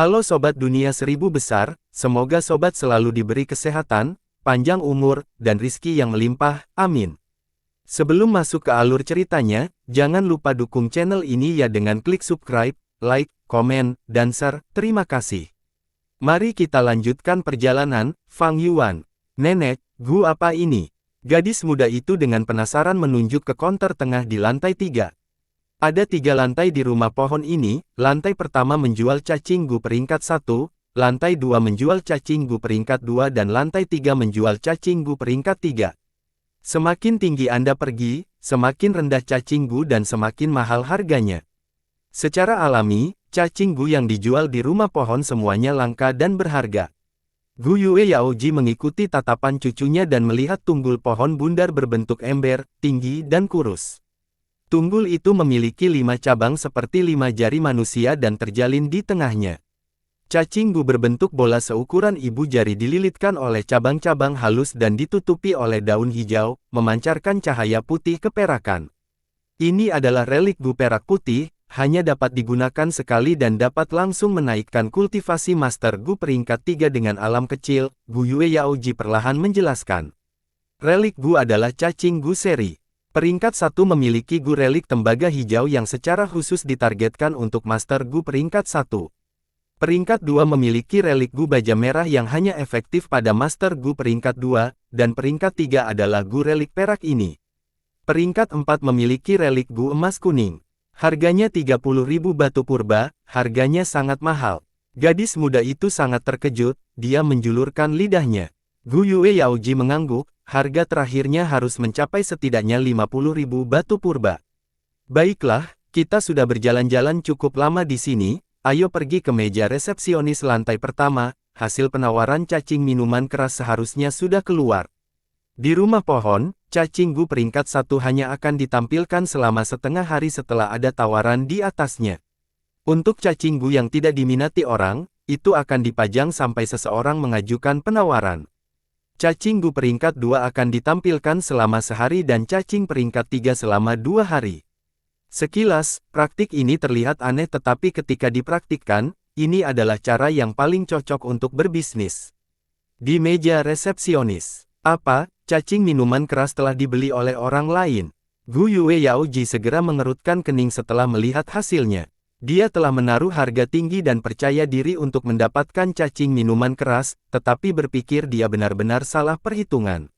Halo Sobat Dunia Seribu Besar, semoga Sobat selalu diberi kesehatan, panjang umur, dan rizki yang melimpah, amin. Sebelum masuk ke alur ceritanya, jangan lupa dukung channel ini ya dengan klik subscribe, like, komen, dan share, terima kasih. Mari kita lanjutkan perjalanan, Fang Yuan. Nenek, gua apa ini? Gadis muda itu dengan penasaran menunjuk ke konter tengah di lantai 3. Ada 3 lantai di rumah pohon ini, lantai pertama menjual cacing gu peringkat 1, lantai 2 menjual cacing gu peringkat 2 dan lantai 3 menjual cacing gu peringkat 3. Semakin tinggi Anda pergi, semakin rendah cacing gu dan semakin mahal harganya. Secara alami, cacing gu yang dijual di rumah pohon semuanya langka dan berharga. Gu Yue Yaoji mengikuti tatapan cucunya dan melihat tunggul pohon bundar berbentuk ember, tinggi dan kurus. Tunggul itu memiliki 5 cabang seperti 5 jari manusia dan terjalin di tengahnya. Cacing gu berbentuk bola seukuran ibu jari dililitkan oleh cabang-cabang halus dan ditutupi oleh daun hijau, memancarkan cahaya putih keperakan. Ini adalah relik gu perak putih, hanya dapat digunakan sekali dan dapat langsung menaikkan kultivasi Master Gu peringkat 3 dengan alam kecil, Gu Yue Yaoji perlahan menjelaskan. Relik gu adalah cacing gu seri. Peringkat 1 memiliki gu relik tembaga hijau yang secara khusus ditargetkan untuk Master Gu peringkat 1. Peringkat 2 memiliki relik gu baja merah yang hanya efektif pada Master Gu peringkat 2, dan peringkat 3 adalah gu relik perak ini. Peringkat 4 memiliki relik gu emas kuning. Harganya 30.000 batu purba, harganya sangat mahal. Gadis muda itu sangat terkejut, dia menjulurkan lidahnya. Gu Yue Yaoji mengangguk, harga terakhirnya harus mencapai setidaknya 50.000 batu purba. Baiklah, kita sudah berjalan-jalan cukup lama di sini, ayo pergi ke meja resepsionis lantai pertama, hasil penawaran cacing minuman keras seharusnya sudah keluar. Di rumah pohon, cacing gu peringkat 1 hanya akan ditampilkan selama setengah hari setelah ada tawaran di atasnya. Untuk cacing gu yang tidak diminati orang, itu akan dipajang sampai seseorang mengajukan penawaran. Cacing gu peringkat 2 akan ditampilkan selama sehari dan cacing peringkat 3 selama 2 hari. Sekilas, praktik ini terlihat aneh tetapi ketika dipraktikkan, ini adalah cara yang paling cocok untuk berbisnis. Di meja resepsionis. Apa, cacing minuman keras telah dibeli oleh orang lain? Gu Yue Yaoji segera mengerutkan kening setelah melihat hasilnya. Dia telah menaruh harga tinggi dan percaya diri untuk mendapatkan cacing minuman keras, tetapi berpikir dia benar-benar salah perhitungan.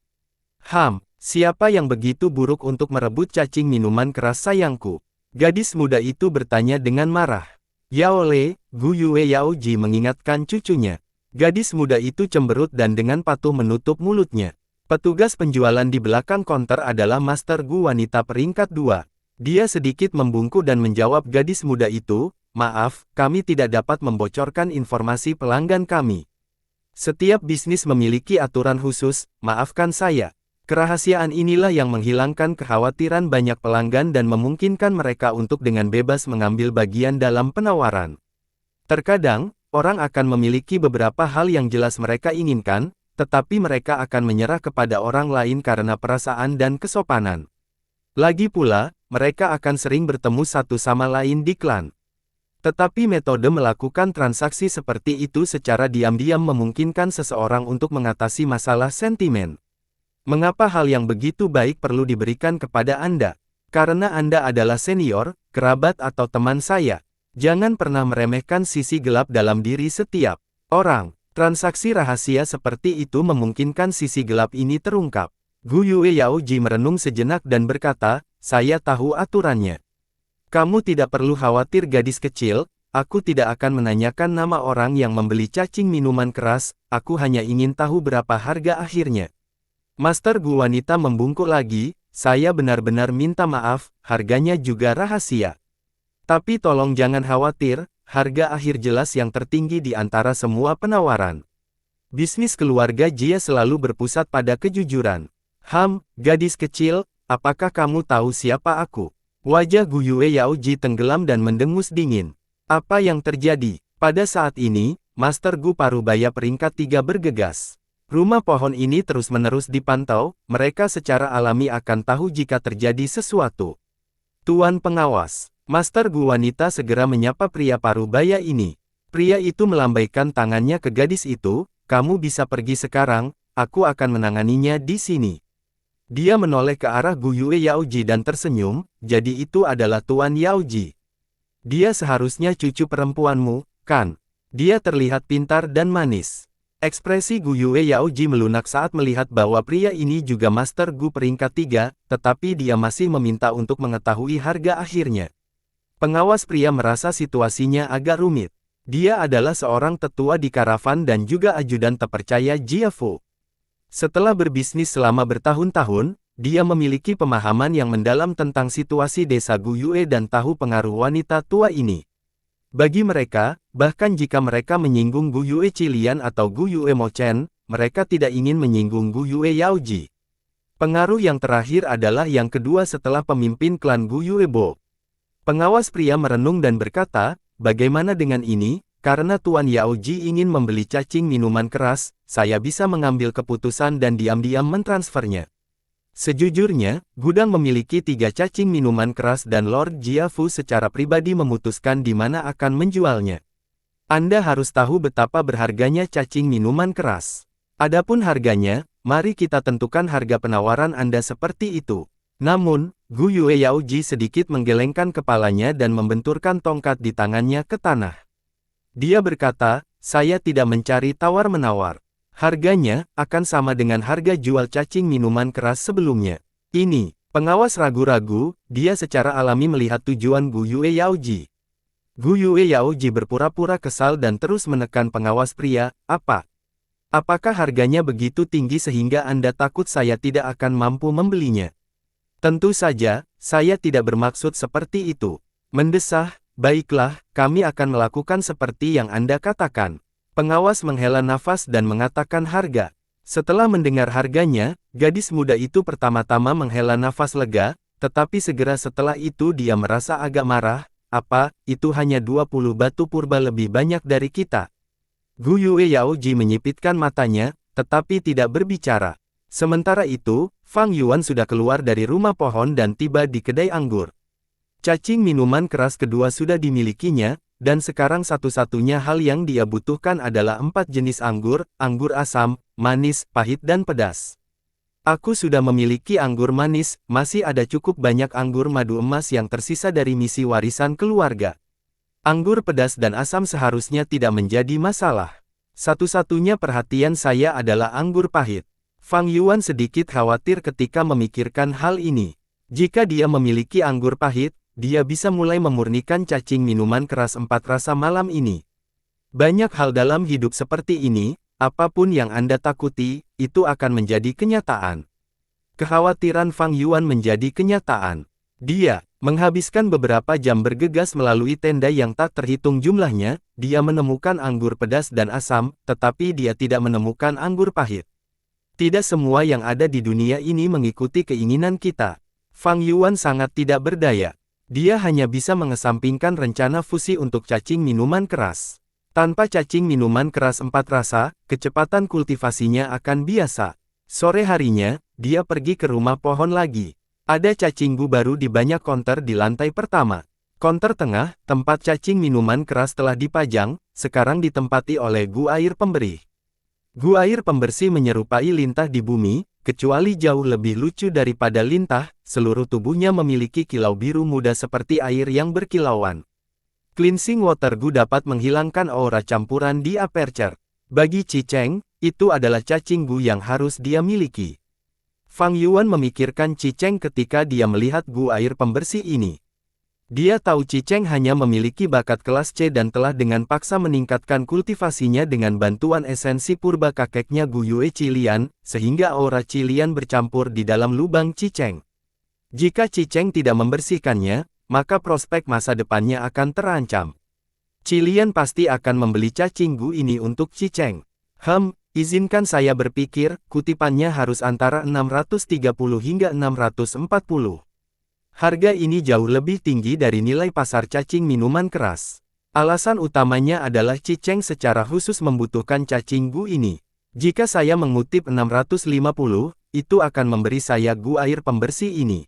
Siapa yang begitu buruk untuk merebut cacing minuman keras sayangku? Gadis muda itu bertanya dengan marah. Yao Le, Gu Yue Yaoji mengingatkan cucunya. Gadis muda itu cemberut dan dengan patuh menutup mulutnya. Petugas penjualan di belakang konter adalah Master Gu wanita peringkat 2. Dia sedikit membungkuk dan menjawab gadis muda itu, maaf, kami tidak dapat membocorkan informasi pelanggan kami. Setiap bisnis memiliki aturan khusus, maafkan saya. Kerahasiaan inilah yang menghilangkan kekhawatiran banyak pelanggan dan memungkinkan mereka untuk dengan bebas mengambil bagian dalam penawaran. Terkadang, orang akan memiliki beberapa hal yang jelas mereka inginkan, tetapi mereka akan menyerah kepada orang lain karena perasaan dan kesopanan. Lagi pula, mereka akan sering bertemu satu sama lain di klan. Tetapi metode melakukan transaksi seperti itu secara diam-diam memungkinkan seseorang untuk mengatasi masalah sentimen. Mengapa hal yang begitu baik perlu diberikan kepada Anda? Karena Anda adalah senior, kerabat atau teman saya. Jangan pernah meremehkan sisi gelap dalam diri setiap orang. Transaksi rahasia seperti itu memungkinkan sisi gelap ini terungkap. Gu Yue Yaoji merenung sejenak dan berkata, saya tahu aturannya. Kamu tidak perlu khawatir gadis kecil, aku tidak akan menanyakan nama orang yang membeli cacing minuman keras, aku hanya ingin tahu berapa harga akhirnya. Master Gu wanita membungkuk lagi, saya benar-benar minta maaf, harganya juga rahasia. Tapi tolong jangan khawatir, harga akhir jelas yang tertinggi di antara semua penawaran. Bisnis keluarga Jia selalu berpusat pada kejujuran. Gadis kecil, apakah kamu tahu siapa aku? Wajah Gu Yue Yaoji tenggelam dan mendengus dingin. Apa yang terjadi? Pada saat ini, Master Gu Parubaya peringkat 3 bergegas. Rumah pohon ini terus-menerus dipantau, mereka secara alami akan tahu jika terjadi sesuatu. Tuan pengawas, Master Gu wanita segera menyapa pria Parubaya ini. Pria itu melambaikan tangannya ke gadis itu, kamu bisa pergi sekarang, aku akan menanganinya di sini. Dia menoleh ke arah Gu Yue Yaoji dan tersenyum, jadi itu adalah Tuan Yaoji. Dia seharusnya cucu perempuanmu, kan? Dia terlihat pintar dan manis. Ekspresi Gu Yue Yaoji melunak saat melihat bahwa pria ini juga Master Gu peringkat 3, tetapi dia masih meminta untuk mengetahui harga akhirnya. Pengawas pria merasa situasinya agak rumit. Dia adalah seorang tetua di karavan dan juga ajudan terpercaya Jia Fu. Setelah berbisnis selama bertahun-tahun, dia memiliki pemahaman yang mendalam tentang situasi desa Gu Yue dan tahu pengaruh wanita tua ini. Bagi mereka, bahkan jika mereka menyinggung Gu Yue Qilian atau Gu Yue Mo Chen, mereka tidak ingin menyinggung Gu Yue Yaoji. Pengaruh yang terakhir adalah yang kedua setelah pemimpin klan Gu Yue Bo. Pengawas pria merenung dan berkata, bagaimana dengan ini? Karena Tuan Yaoji ingin membeli cacing minuman keras, saya bisa mengambil keputusan dan diam-diam mentransfernya. Sejujurnya, gudang memiliki 3 cacing minuman keras dan Lord Jia Fu secara pribadi memutuskan di mana akan menjualnya. Anda harus tahu betapa berharganya cacing minuman keras. Adapun harganya, mari kita tentukan harga penawaran Anda seperti itu. Namun, Gu Yue Yaoji sedikit menggelengkan kepalanya dan membenturkan tongkat di tangannya ke tanah. Dia berkata, saya tidak mencari tawar-menawar. Harganya akan sama dengan harga jual cacing minuman keras sebelumnya. Ini, pengawas ragu-ragu, dia secara alami melihat tujuan Gu Yue Yaoji. Gu Yue Yaoji berpura-pura kesal dan terus menekan pengawas pria, apakah harganya begitu tinggi sehingga Anda takut saya tidak akan mampu membelinya? Tentu saja, saya tidak bermaksud seperti itu. Mendesah, baiklah, kami akan melakukan seperti yang Anda katakan. Pengawas menghela nafas dan mengatakan harga. Setelah mendengar harganya, gadis muda itu pertama-tama menghela nafas lega, tetapi segera setelah itu dia merasa agak marah, itu hanya 20 batu purba lebih banyak dari kita. Gu Yue Yaoji menyipitkan matanya, tetapi tidak berbicara. Sementara itu, Fang Yuan sudah keluar dari rumah pohon dan tiba di kedai anggur. Cacing minuman keras kedua sudah dimilikinya, dan sekarang satu-satunya hal yang dia butuhkan adalah 4 jenis anggur, anggur asam, manis, pahit dan pedas. Aku sudah memiliki anggur manis, masih ada cukup banyak anggur madu emas yang tersisa dari misi warisan keluarga. Anggur pedas dan asam seharusnya tidak menjadi masalah. Satu-satunya perhatian saya adalah anggur pahit. Fang Yuan sedikit khawatir ketika memikirkan hal ini. Jika dia memiliki anggur pahit, dia bisa mulai memurnikan cacing minuman keras 4 rasa malam ini. Banyak hal dalam hidup seperti ini, apapun yang Anda takuti, itu akan menjadi kenyataan. Kekhawatiran Fang Yuan menjadi kenyataan. Dia menghabiskan beberapa jam bergegas melalui tenda yang tak terhitung jumlahnya, dia menemukan anggur pedas dan asam, tetapi dia tidak menemukan anggur pahit. Tidak semua yang ada di dunia ini mengikuti keinginan kita. Fang Yuan sangat tidak berdaya. Dia hanya bisa mengesampingkan rencana fusi untuk cacing minuman keras. Tanpa cacing minuman keras 4 rasa, kecepatan kultivasinya akan biasa. Sore harinya, dia pergi ke rumah pohon lagi. Ada cacing gu baru di banyak konter di lantai pertama. Konter tengah, tempat cacing minuman keras telah dipajang, sekarang ditempati oleh gu air pemberih. Gu air pembersih menyerupai lintah di bumi, kecuali jauh lebih lucu daripada lintah, seluruh tubuhnya memiliki kilau biru muda seperti air yang berkilauan. Cleansing water gu dapat menghilangkan aura campuran di aperture. Bagi Qi Cheng, itu adalah cacing gu yang harus dia miliki. Fang Yuan memikirkan Qi Cheng ketika dia melihat gu air pembersih ini. Dia tahu Qi Cheng hanya memiliki bakat kelas C dan telah dengan paksa meningkatkan kultivasinya dengan bantuan esensi purba kakeknya Gu Yue Qilian, sehingga aura Qilian bercampur di dalam lubang Qi Cheng. Jika Qi Cheng tidak membersihkannya, maka prospek masa depannya akan terancam. Qilian pasti akan membeli cacing gu ini untuk Qi Cheng. Izinkan saya berpikir, kutipannya harus antara 630 hingga 640. Harga ini jauh lebih tinggi dari nilai pasar cacing minuman keras. Alasan utamanya adalah Qi Cheng secara khusus membutuhkan cacing gu ini. Jika saya mengutip 650, itu akan memberi saya gu air pembersih ini.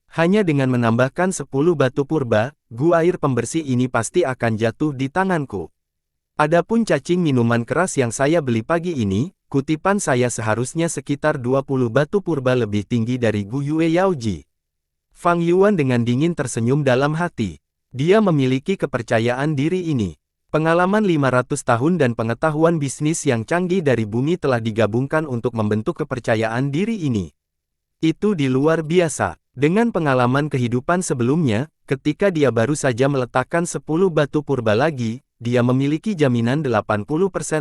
Hanya dengan menambahkan 10 batu purba, gu air pembersih ini pasti akan jatuh di tanganku. Adapun cacing minuman keras yang saya beli pagi ini, kutipan saya seharusnya sekitar 20 batu purba lebih tinggi dari Gu Yue Yaoji. Fang Yuan dengan dingin tersenyum dalam hati. Dia memiliki kepercayaan diri ini. Pengalaman 500 tahun dan pengetahuan bisnis yang canggih dari bumi telah digabungkan untuk membentuk kepercayaan diri ini. Itu di luar biasa. Dengan pengalaman kehidupan sebelumnya, ketika dia baru saja meletakkan 10 batu purba lagi, dia memiliki jaminan 80%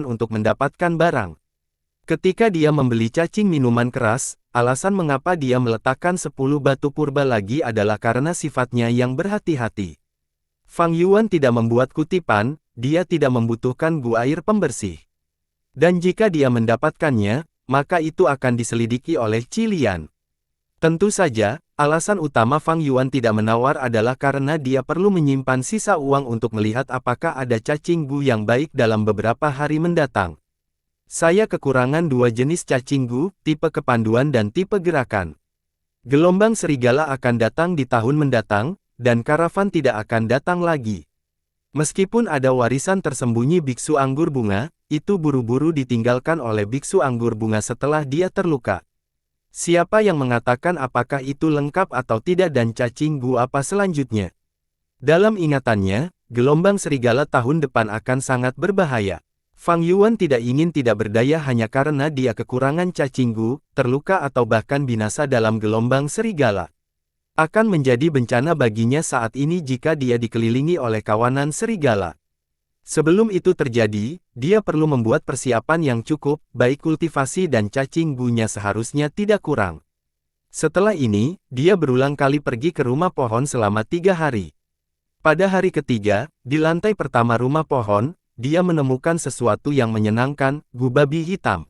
untuk mendapatkan barang. Ketika dia membeli cacing minuman keras, alasan mengapa dia meletakkan 10 batu purba lagi adalah karena sifatnya yang berhati-hati. Fang Yuan tidak membuat kutipan, dia tidak membutuhkan gua air pembersih. Dan jika dia mendapatkannya, maka itu akan diselidiki oleh Cilian. Tentu saja, alasan utama Fang Yuan tidak menawar adalah karena dia perlu menyimpan sisa uang untuk melihat apakah ada cacing gu yang baik dalam beberapa hari mendatang. Saya kekurangan 2 jenis cacing gu, tipe kepanduan dan tipe gerakan. Gelombang serigala akan datang di tahun mendatang, dan karavan tidak akan datang lagi. Meskipun ada warisan tersembunyi biksu anggur bunga, itu buru-buru ditinggalkan oleh biksu anggur bunga setelah dia terluka. Siapa yang mengatakan apakah itu lengkap atau tidak dan cacing gu apa selanjutnya? Dalam ingatannya, gelombang serigala tahun depan akan sangat berbahaya. Fang Yuan tidak ingin tidak berdaya hanya karena dia kekurangan cacing gu, terluka atau bahkan binasa dalam gelombang serigala. Akan menjadi bencana baginya saat ini jika dia dikelilingi oleh kawanan serigala. Sebelum itu terjadi, dia perlu membuat persiapan yang cukup, baik kultivasi dan cacing gunya seharusnya tidak kurang. Setelah ini, dia berulang kali pergi ke rumah pohon selama 3 hari. Pada hari ketiga, di lantai pertama rumah pohon, dia menemukan sesuatu yang menyenangkan, gu babi hitam.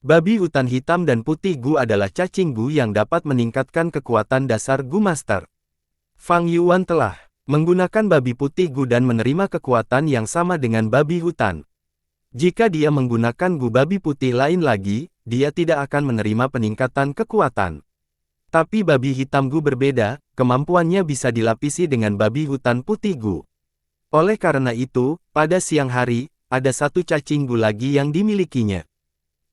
Babi hutan hitam dan putih gu adalah cacing gu yang dapat meningkatkan kekuatan dasar gu master. Fang Yuan telah menggunakan babi putih gu dan menerima kekuatan yang sama dengan babi hutan. Jika dia menggunakan gu babi putih lain lagi, dia tidak akan menerima peningkatan kekuatan. Tapi babi hitam gu berbeda, kemampuannya bisa dilapisi dengan babi hutan putih gu. Oleh karena itu, pada siang hari, ada 1 cacing gu lagi yang dimilikinya.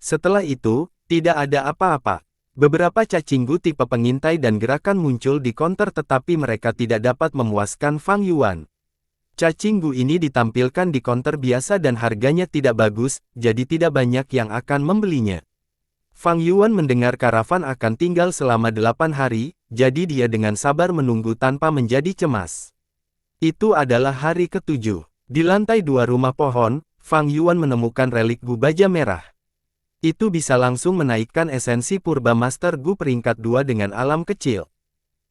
Setelah itu, tidak ada apa-apa. Beberapa cacing gu tipe pengintai dan gerakan muncul di counter tetapi mereka tidak dapat memuaskan Fang Yuan. Cacing gu ini ditampilkan di counter biasa dan harganya tidak bagus, jadi tidak banyak yang akan membelinya. Fang Yuan mendengar karavan akan tinggal selama 8 hari, jadi dia dengan sabar menunggu tanpa menjadi cemas. Itu adalah hari ke-7. Di lantai 2 rumah pohon, Fang Yuan menemukan relik gu baja merah. Itu bisa langsung menaikkan esensi purba master gu peringkat 2 dengan alam kecil.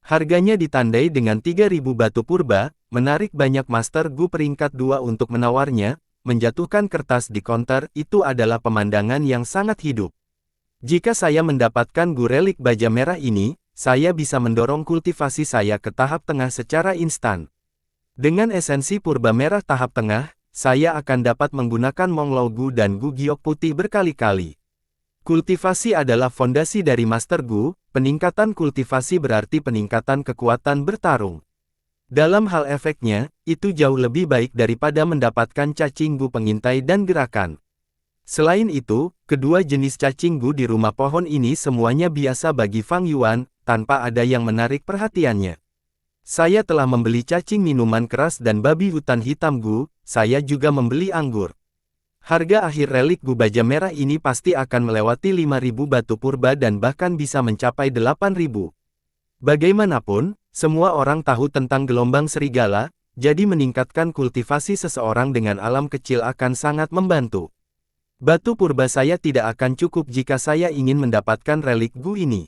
Harganya ditandai dengan 3000 batu purba, menarik banyak master gu peringkat 2 untuk menawarnya, menjatuhkan kertas di counter, itu adalah pemandangan yang sangat hidup. Jika saya mendapatkan gu relik baja merah ini, saya bisa mendorong kultivasi saya ke tahap tengah secara instan. Dengan esensi purba merah tahap tengah, saya akan dapat menggunakan Monglao gu dan gu giok putih berkali-kali. Kultivasi adalah fondasi dari Master Gu, peningkatan kultivasi berarti peningkatan kekuatan bertarung. Dalam hal efeknya, itu jauh lebih baik daripada mendapatkan cacing Gu pengintai dan gerakan. Selain itu, kedua jenis cacing Gu di rumah pohon ini semuanya biasa bagi Fang Yuan, tanpa ada yang menarik perhatiannya. Saya telah membeli cacing minuman keras dan babi hutan hitam Gu, saya juga membeli anggur. Harga akhir relik gu baja merah ini pasti akan melewati 5.000 batu purba dan bahkan bisa mencapai 8.000. Bagaimanapun, semua orang tahu tentang gelombang serigala, jadi meningkatkan kultivasi seseorang dengan alam kecil akan sangat membantu. Batu purba saya tidak akan cukup jika saya ingin mendapatkan relik gu ini.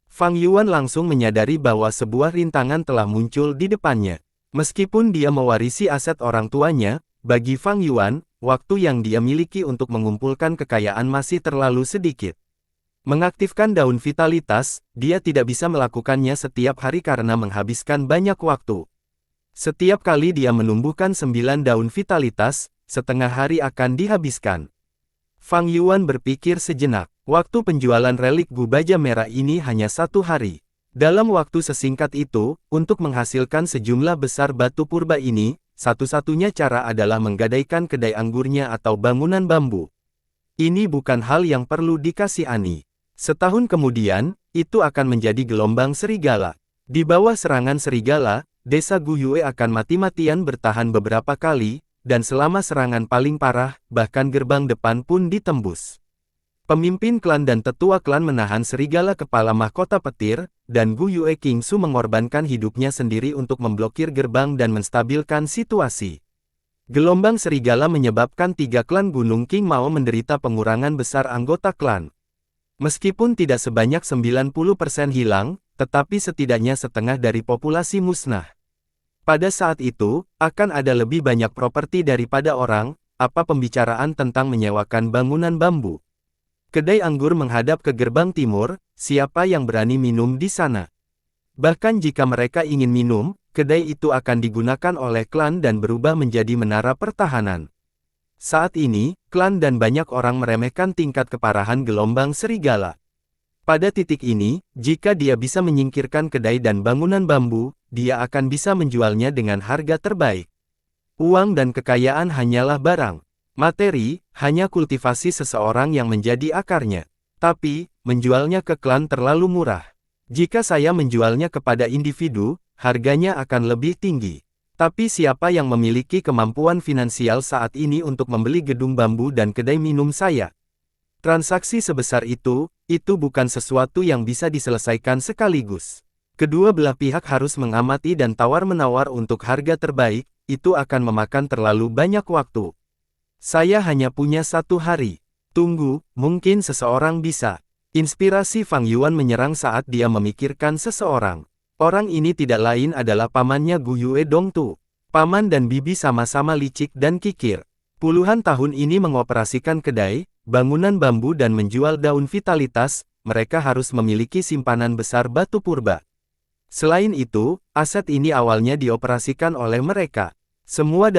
Fang Yuan langsung menyadari bahwa sebuah rintangan telah muncul di depannya. Meskipun dia mewarisi aset orang tuanya, bagi Fang Yuan, waktu yang dia miliki untuk mengumpulkan kekayaan masih terlalu sedikit. Mengaktifkan daun vitalitas, dia tidak bisa melakukannya setiap hari karena menghabiskan banyak waktu. Setiap kali dia menumbuhkan 9 daun vitalitas, setengah hari akan dihabiskan. Fang Yuan berpikir sejenak, waktu penjualan relik gu baja merah ini hanya 1 hari. Dalam waktu sesingkat itu, untuk menghasilkan sejumlah besar batu purba ini, satu-satunya cara adalah menggadaikan kedai anggurnya atau bangunan bambu. Ini bukan hal yang perlu dikasihani. Setahun kemudian, itu akan menjadi gelombang serigala. Di bawah serangan serigala, desa Guyue akan mati-matian bertahan beberapa kali, dan selama serangan paling parah, bahkan gerbang depan pun ditembus. Pemimpin klan dan tetua klan menahan serigala kepala mahkota petir, dan Guyue Kingsu mengorbankan hidupnya sendiri untuk memblokir gerbang dan menstabilkan situasi. Gelombang serigala menyebabkan 3 klan Gunung King Mao menderita pengurangan besar anggota klan. Meskipun tidak sebanyak 90% hilang, tetapi setidaknya setengah dari populasi musnah. Pada saat itu, akan ada lebih banyak properti daripada orang, apa pembicaraan tentang menyewakan bangunan bambu. Kedai anggur menghadap ke gerbang timur, siapa yang berani minum di sana? Bahkan jika mereka ingin minum, kedai itu akan digunakan oleh klan dan berubah menjadi menara pertahanan. Saat ini, klan dan banyak orang meremehkan tingkat keparahan gelombang serigala. Pada titik ini, jika dia bisa menyingkirkan kedai dan bangunan bambu, dia akan bisa menjualnya dengan harga terbaik. Uang dan kekayaan hanyalah barang. Materi, hanya kultivasi seseorang yang menjadi akarnya. Tapi, menjualnya ke klan terlalu murah. Jika saya menjualnya kepada individu, harganya akan lebih tinggi. Tapi siapa yang memiliki kemampuan finansial saat ini untuk membeli gedung bambu dan kedai minum saya? Transaksi sebesar itu bukan sesuatu yang bisa diselesaikan sekaligus. Kedua belah pihak harus mengamati dan tawar-menawar untuk harga terbaik, itu akan memakan terlalu banyak waktu. Saya hanya punya 1 hari. Tunggu, mungkin seseorang bisa. Inspirasi Fang Yuan menyerang saat dia memikirkan seseorang. Orang ini tidak lain adalah pamannya Guyue Dongtu. Paman dan bibi sama-sama licik dan kikir. Puluhan tahun ini mengoperasikan kedai, bangunan bambu dan menjual daun vitalitas, mereka harus memiliki simpanan besar batu purba. Selain itu, aset ini awalnya dioperasikan oleh mereka. Semua,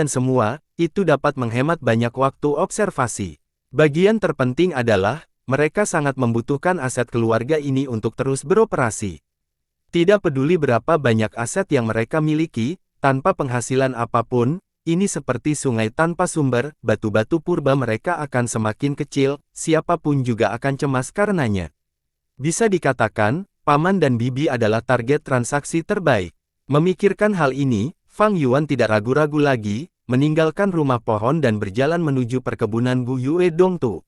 itu dapat menghemat banyak waktu observasi. Bagian terpenting adalah, mereka sangat membutuhkan aset keluarga ini untuk terus beroperasi. Tidak peduli berapa banyak aset yang mereka miliki, tanpa penghasilan apapun, ini seperti sungai tanpa sumber, batu-batu purba mereka akan semakin kecil, siapapun juga akan cemas karenanya. Bisa dikatakan, paman dan bibi adalah target transaksi terbaik. Memikirkan hal ini, Fang Yuan tidak ragu-ragu lagi, meninggalkan rumah pohon dan berjalan menuju perkebunan Guyue Dongtu.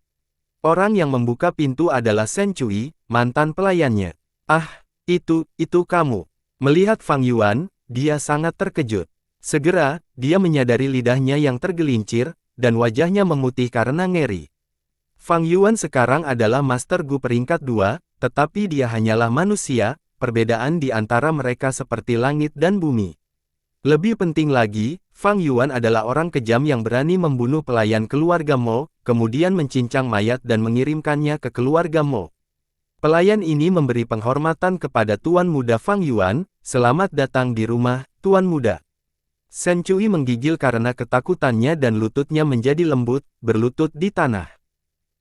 Orang yang membuka pintu adalah Shen Cui, mantan pelayannya. Ah, itu kamu. Melihat Fang Yuan, dia sangat terkejut. Segera, dia menyadari lidahnya yang tergelincir, dan wajahnya memutih karena ngeri. Fang Yuan sekarang adalah Master Gu peringkat 2, tetapi dia hanyalah manusia, perbedaan di antara mereka seperti langit dan bumi. Lebih penting lagi, Fang Yuan adalah orang kejam yang berani membunuh pelayan keluarga Mo, kemudian mencincang mayat dan mengirimkannya ke keluarga Mo. Pelayan ini memberi penghormatan kepada Tuan Muda Fang Yuan, selamat datang di rumah, Tuan Muda. Shen Cui menggigil karena ketakutannya dan lututnya menjadi lembut, berlutut di tanah.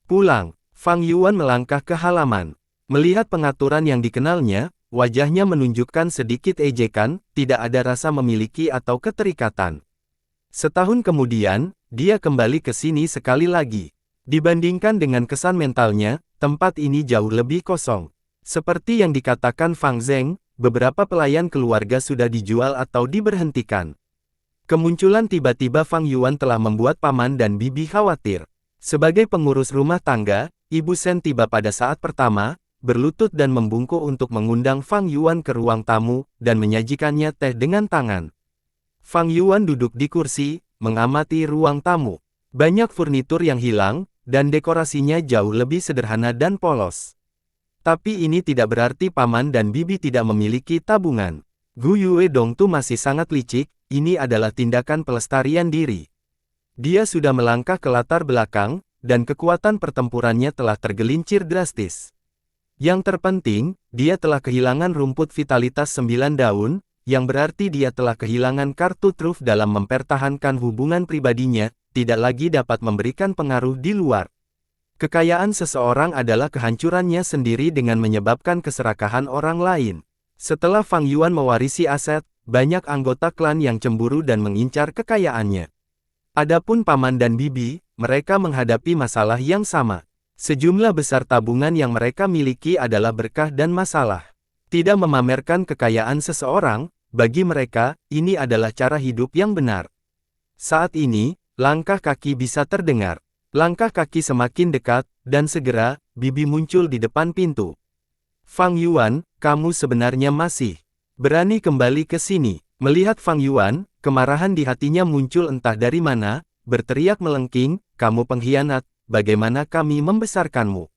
Pulang, Fang Yuan melangkah ke halaman. Melihat pengaturan yang dikenalnya, wajahnya menunjukkan sedikit ejekan, tidak ada rasa memiliki atau keterikatan. Setahun kemudian, dia kembali ke sini sekali lagi. Dibandingkan dengan kesan mentalnya, tempat ini jauh lebih kosong. Seperti yang dikatakan Fang Zheng, beberapa pelayan keluarga sudah dijual atau diberhentikan. Kemunculan tiba-tiba Fang Yuan telah membuat paman dan bibi khawatir. Sebagai pengurus rumah tangga, Ibu Shen tiba pada saat pertama, berlutut dan membungkuk untuk mengundang Fang Yuan ke ruang tamu, dan menyajikannya teh dengan tangan. Fang Yuan duduk di kursi, mengamati ruang tamu. Banyak furnitur yang hilang, dan dekorasinya jauh lebih sederhana dan polos. Tapi ini tidak berarti paman dan bibi tidak memiliki tabungan. Guyue Dongtu masih sangat licik, ini adalah tindakan pelestarian diri. Dia sudah melangkah ke latar belakang, dan kekuatan pertempurannya telah tergelincir drastis. Yang terpenting, dia telah kehilangan rumput vitalitas 9 daun, yang berarti dia telah kehilangan kartu truf dalam mempertahankan hubungan pribadinya, tidak lagi dapat memberikan pengaruh di luar. Kekayaan seseorang adalah kehancurannya sendiri dengan menyebabkan keserakahan orang lain. Setelah Fang Yuan mewarisi aset, banyak anggota klan yang cemburu dan mengincar kekayaannya. Adapun paman dan bibi, mereka menghadapi masalah yang sama. Sejumlah besar tabungan yang mereka miliki adalah berkah dan masalah. Tidak memamerkan kekayaan seseorang, bagi mereka, ini adalah cara hidup yang benar. Saat ini, langkah kaki bisa terdengar. Langkah kaki semakin dekat, dan segera, bibi muncul di depan pintu. Fang Yuan, kamu sebenarnya masih berani kembali ke sini. Melihat Fang Yuan, kemarahan di hatinya muncul entah dari mana, berteriak melengking, kamu pengkhianat, bagaimana kami membesarkanmu?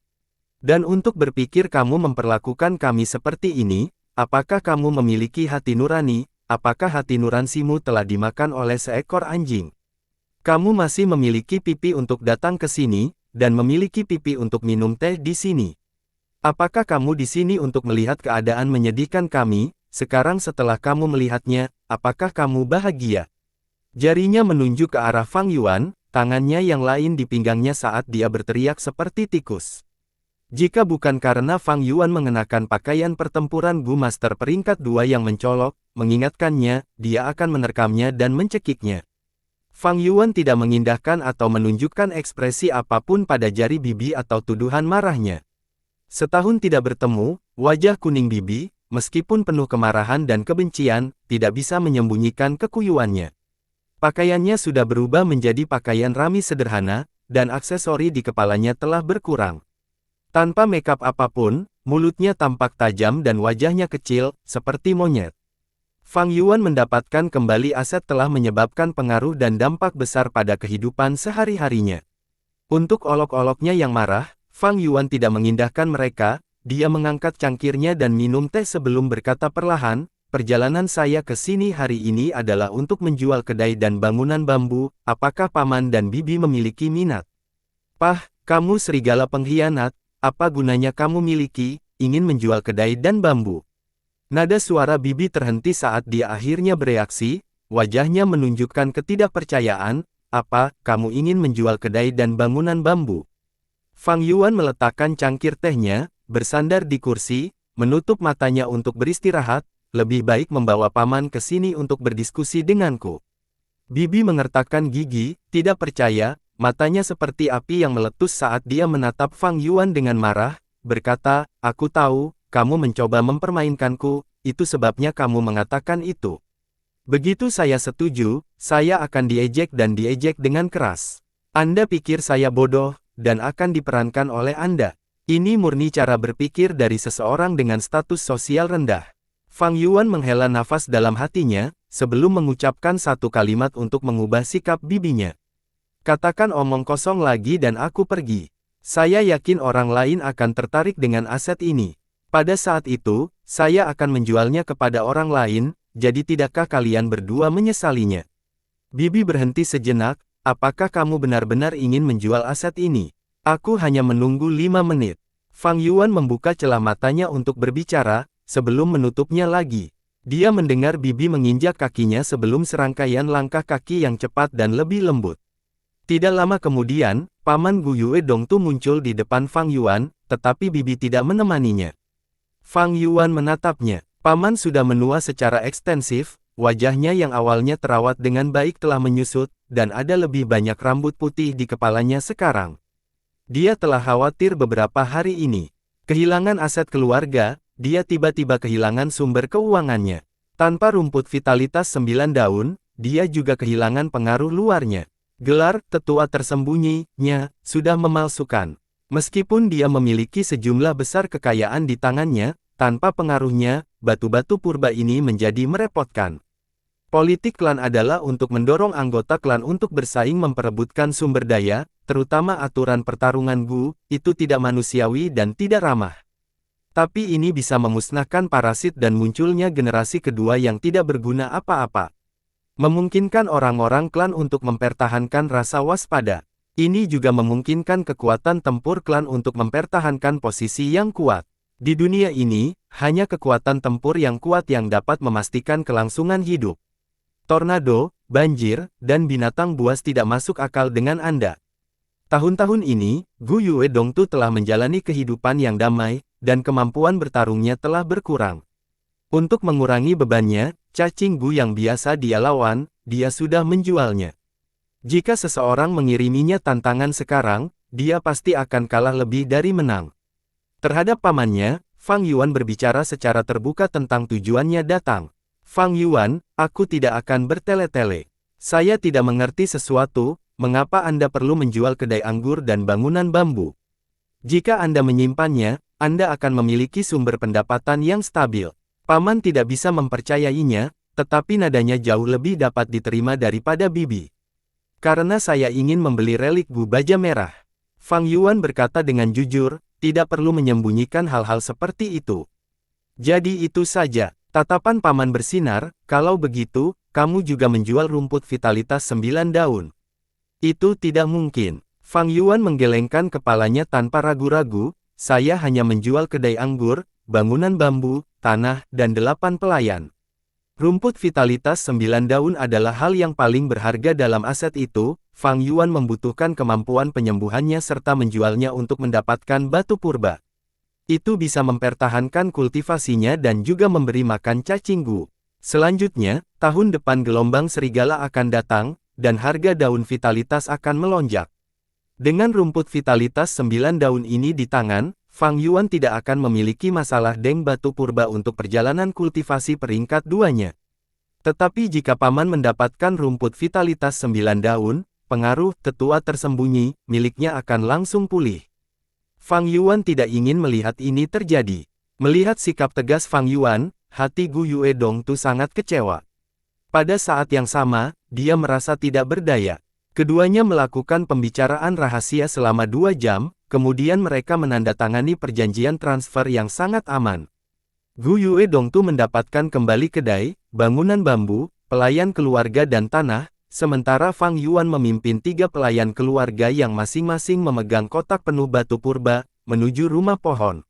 Dan untuk berpikir kamu memperlakukan kami seperti ini, apakah kamu memiliki hati nurani, apakah hati nuransimu telah dimakan oleh seekor anjing? Kamu masih memiliki pipi untuk datang ke sini, dan memiliki pipi untuk minum teh di sini. Apakah kamu di sini untuk melihat keadaan menyedihkan kami, sekarang setelah kamu melihatnya, apakah kamu bahagia? Jarinya menunjuk ke arah Fang Yuan, tangannya yang lain di pinggangnya saat dia berteriak seperti tikus. Jika bukan karena Fang Yuan mengenakan pakaian pertempuran Gu Master peringkat 2 yang mencolok, mengingatkannya, dia akan menerkamnya dan mencekiknya. Fang Yuan tidak mengindahkan atau menunjukkan ekspresi apapun pada jari bibi atau tuduhan marahnya. Setahun tidak bertemu, wajah kuning bibi, meskipun penuh kemarahan dan kebencian, tidak bisa menyembunyikan kekuyuannya. Pakaiannya sudah berubah menjadi pakaian rami sederhana, dan aksesori di kepalanya telah berkurang. Tanpa makeup apapun, mulutnya tampak tajam dan wajahnya kecil, seperti monyet. Fang Yuan mendapatkan kembali aset telah menyebabkan pengaruh dan dampak besar pada kehidupan sehari-harinya. Untuk olok-oloknya yang marah, Fang Yuan tidak mengindahkan mereka, dia mengangkat cangkirnya dan minum teh sebelum berkata perlahan, perjalanan saya ke sini hari ini adalah untuk menjual kedai dan bangunan bambu, apakah paman dan bibi memiliki minat? Pah, kamu serigala pengkhianat, apa gunanya kamu miliki, ingin menjual kedai dan bambu? Nada suara bibi terhenti saat dia akhirnya bereaksi, wajahnya menunjukkan ketidakpercayaan, apa, kamu ingin menjual kedai dan bangunan bambu? Fang Yuan meletakkan cangkir tehnya, bersandar di kursi, menutup matanya untuk beristirahat, lebih baik membawa paman ke sini untuk berdiskusi denganku. Bibi mengertakkan gigi, tidak percaya, matanya seperti api yang meletus saat dia menatap Fang Yuan dengan marah, berkata, aku tahu, kamu mencoba mempermainkanku, itu sebabnya kamu mengatakan itu. Begitu saya setuju, saya akan diejek dan diejek dengan keras. Anda pikir saya bodoh, dan akan diperankan oleh Anda. Ini murni cara berpikir dari seseorang dengan status sosial rendah. Fang Yuan menghela nafas dalam hatinya, sebelum mengucapkan satu kalimat untuk mengubah sikap bibinya. Katakan omong kosong lagi dan aku pergi. Saya yakin orang lain akan tertarik dengan aset ini. Pada saat itu, saya akan menjualnya kepada orang lain, jadi tidakkah kalian berdua menyesalinya? Bibi berhenti sejenak, apakah kamu benar-benar ingin menjual aset ini? Aku hanya menunggu 5 menit. Fang Yuan membuka celah matanya untuk berbicara, sebelum menutupnya lagi. Dia mendengar bibi menginjak kakinya sebelum serangkaian langkah kaki yang cepat dan lebih lembut. Tidak lama kemudian, Paman Gu Yue Dongtu muncul di depan Fang Yuan, tetapi bibi tidak menemaninya. Fang Yuan menatapnya. Paman sudah menua secara ekstensif, wajahnya yang awalnya terawat dengan baik telah menyusut, dan ada lebih banyak rambut putih di kepalanya sekarang. Dia telah khawatir beberapa hari ini. Kehilangan aset keluarga, dia tiba-tiba kehilangan sumber keuangannya. Tanpa rumput vitalitas 9 daun, dia juga kehilangan pengaruh luarnya. Gelar tetua tersembunyi-nya sudah memalsukan. Meskipun dia memiliki sejumlah besar kekayaan di tangannya, tanpa pengaruhnya, batu-batu purba ini menjadi merepotkan. Politik klan adalah untuk mendorong anggota klan untuk bersaing memperebutkan sumber daya, terutama aturan pertarungan Gu, itu tidak manusiawi dan tidak ramah. Tapi ini bisa memusnahkan parasit dan munculnya generasi kedua yang tidak berguna apa-apa. Memungkinkan orang-orang klan untuk mempertahankan rasa waspada. Ini juga memungkinkan kekuatan tempur klan untuk mempertahankan posisi yang kuat. Di dunia ini, hanya kekuatan tempur yang kuat yang dapat memastikan kelangsungan hidup. Tornado, banjir, dan binatang buas tidak masuk akal dengan Anda. Tahun-tahun ini, Gu Yue Dongtu telah menjalani kehidupan yang damai, dan kemampuan bertarungnya telah berkurang. Untuk mengurangi bebannya, cacing Gu yang biasa dia lawan, dia sudah menjualnya. Jika seseorang mengiriminya tantangan sekarang, dia pasti akan kalah lebih dari menang. Terhadap pamannya, Fang Yuan berbicara secara terbuka tentang tujuannya datang. Fang Yuan, aku tidak akan bertele-tele. Saya tidak mengerti sesuatu, mengapa Anda perlu menjual kedai anggur dan bangunan bambu. Jika Anda menyimpannya, Anda akan memiliki sumber pendapatan yang stabil. Paman tidak bisa mempercayainya, tetapi nadanya jauh lebih dapat diterima daripada Bibi. Karena saya ingin membeli relik Gu Baja Merah. Fang Yuan berkata dengan jujur, tidak perlu menyembunyikan hal-hal seperti itu. Jadi itu saja. Tatapan paman bersinar, kalau begitu, kamu juga menjual rumput vitalitas 9 daun. Itu tidak mungkin. Fang Yuan menggelengkan kepalanya tanpa ragu-ragu, saya hanya menjual kedai anggur, bangunan bambu, tanah, dan 8 pelayan. Rumput vitalitas 9 daun adalah hal yang paling berharga dalam aset itu. Fang Yuan membutuhkan kemampuan penyembuhannya serta menjualnya untuk mendapatkan batu purba. Itu bisa mempertahankan kultivasinya dan juga memberi makan cacing Gu. Selanjutnya, tahun depan gelombang serigala akan datang, dan harga daun vitalitas akan melonjak. Dengan rumput vitalitas 9 daun ini di tangan, Fang Yuan tidak akan memiliki masalah deng batu purba untuk perjalanan kultivasi peringkat 2-nya. Tetapi jika paman mendapatkan rumput vitalitas 9 daun, pengaruh tetua tersembunyi miliknya akan langsung pulih. Fang Yuan tidak ingin melihat ini terjadi. Melihat sikap tegas Fang Yuan, hati Gu Yue Dongtu sangat kecewa. Pada saat yang sama, dia merasa tidak berdaya. Keduanya melakukan pembicaraan rahasia selama 2 jam, kemudian mereka menandatangani perjanjian transfer yang sangat aman. Gu Yue Dongtu mendapatkan kembali kedai, bangunan bambu, pelayan keluarga dan tanah, sementara Fang Yuan memimpin 3 pelayan keluarga yang masing-masing memegang kotak penuh batu purba, menuju rumah pohon.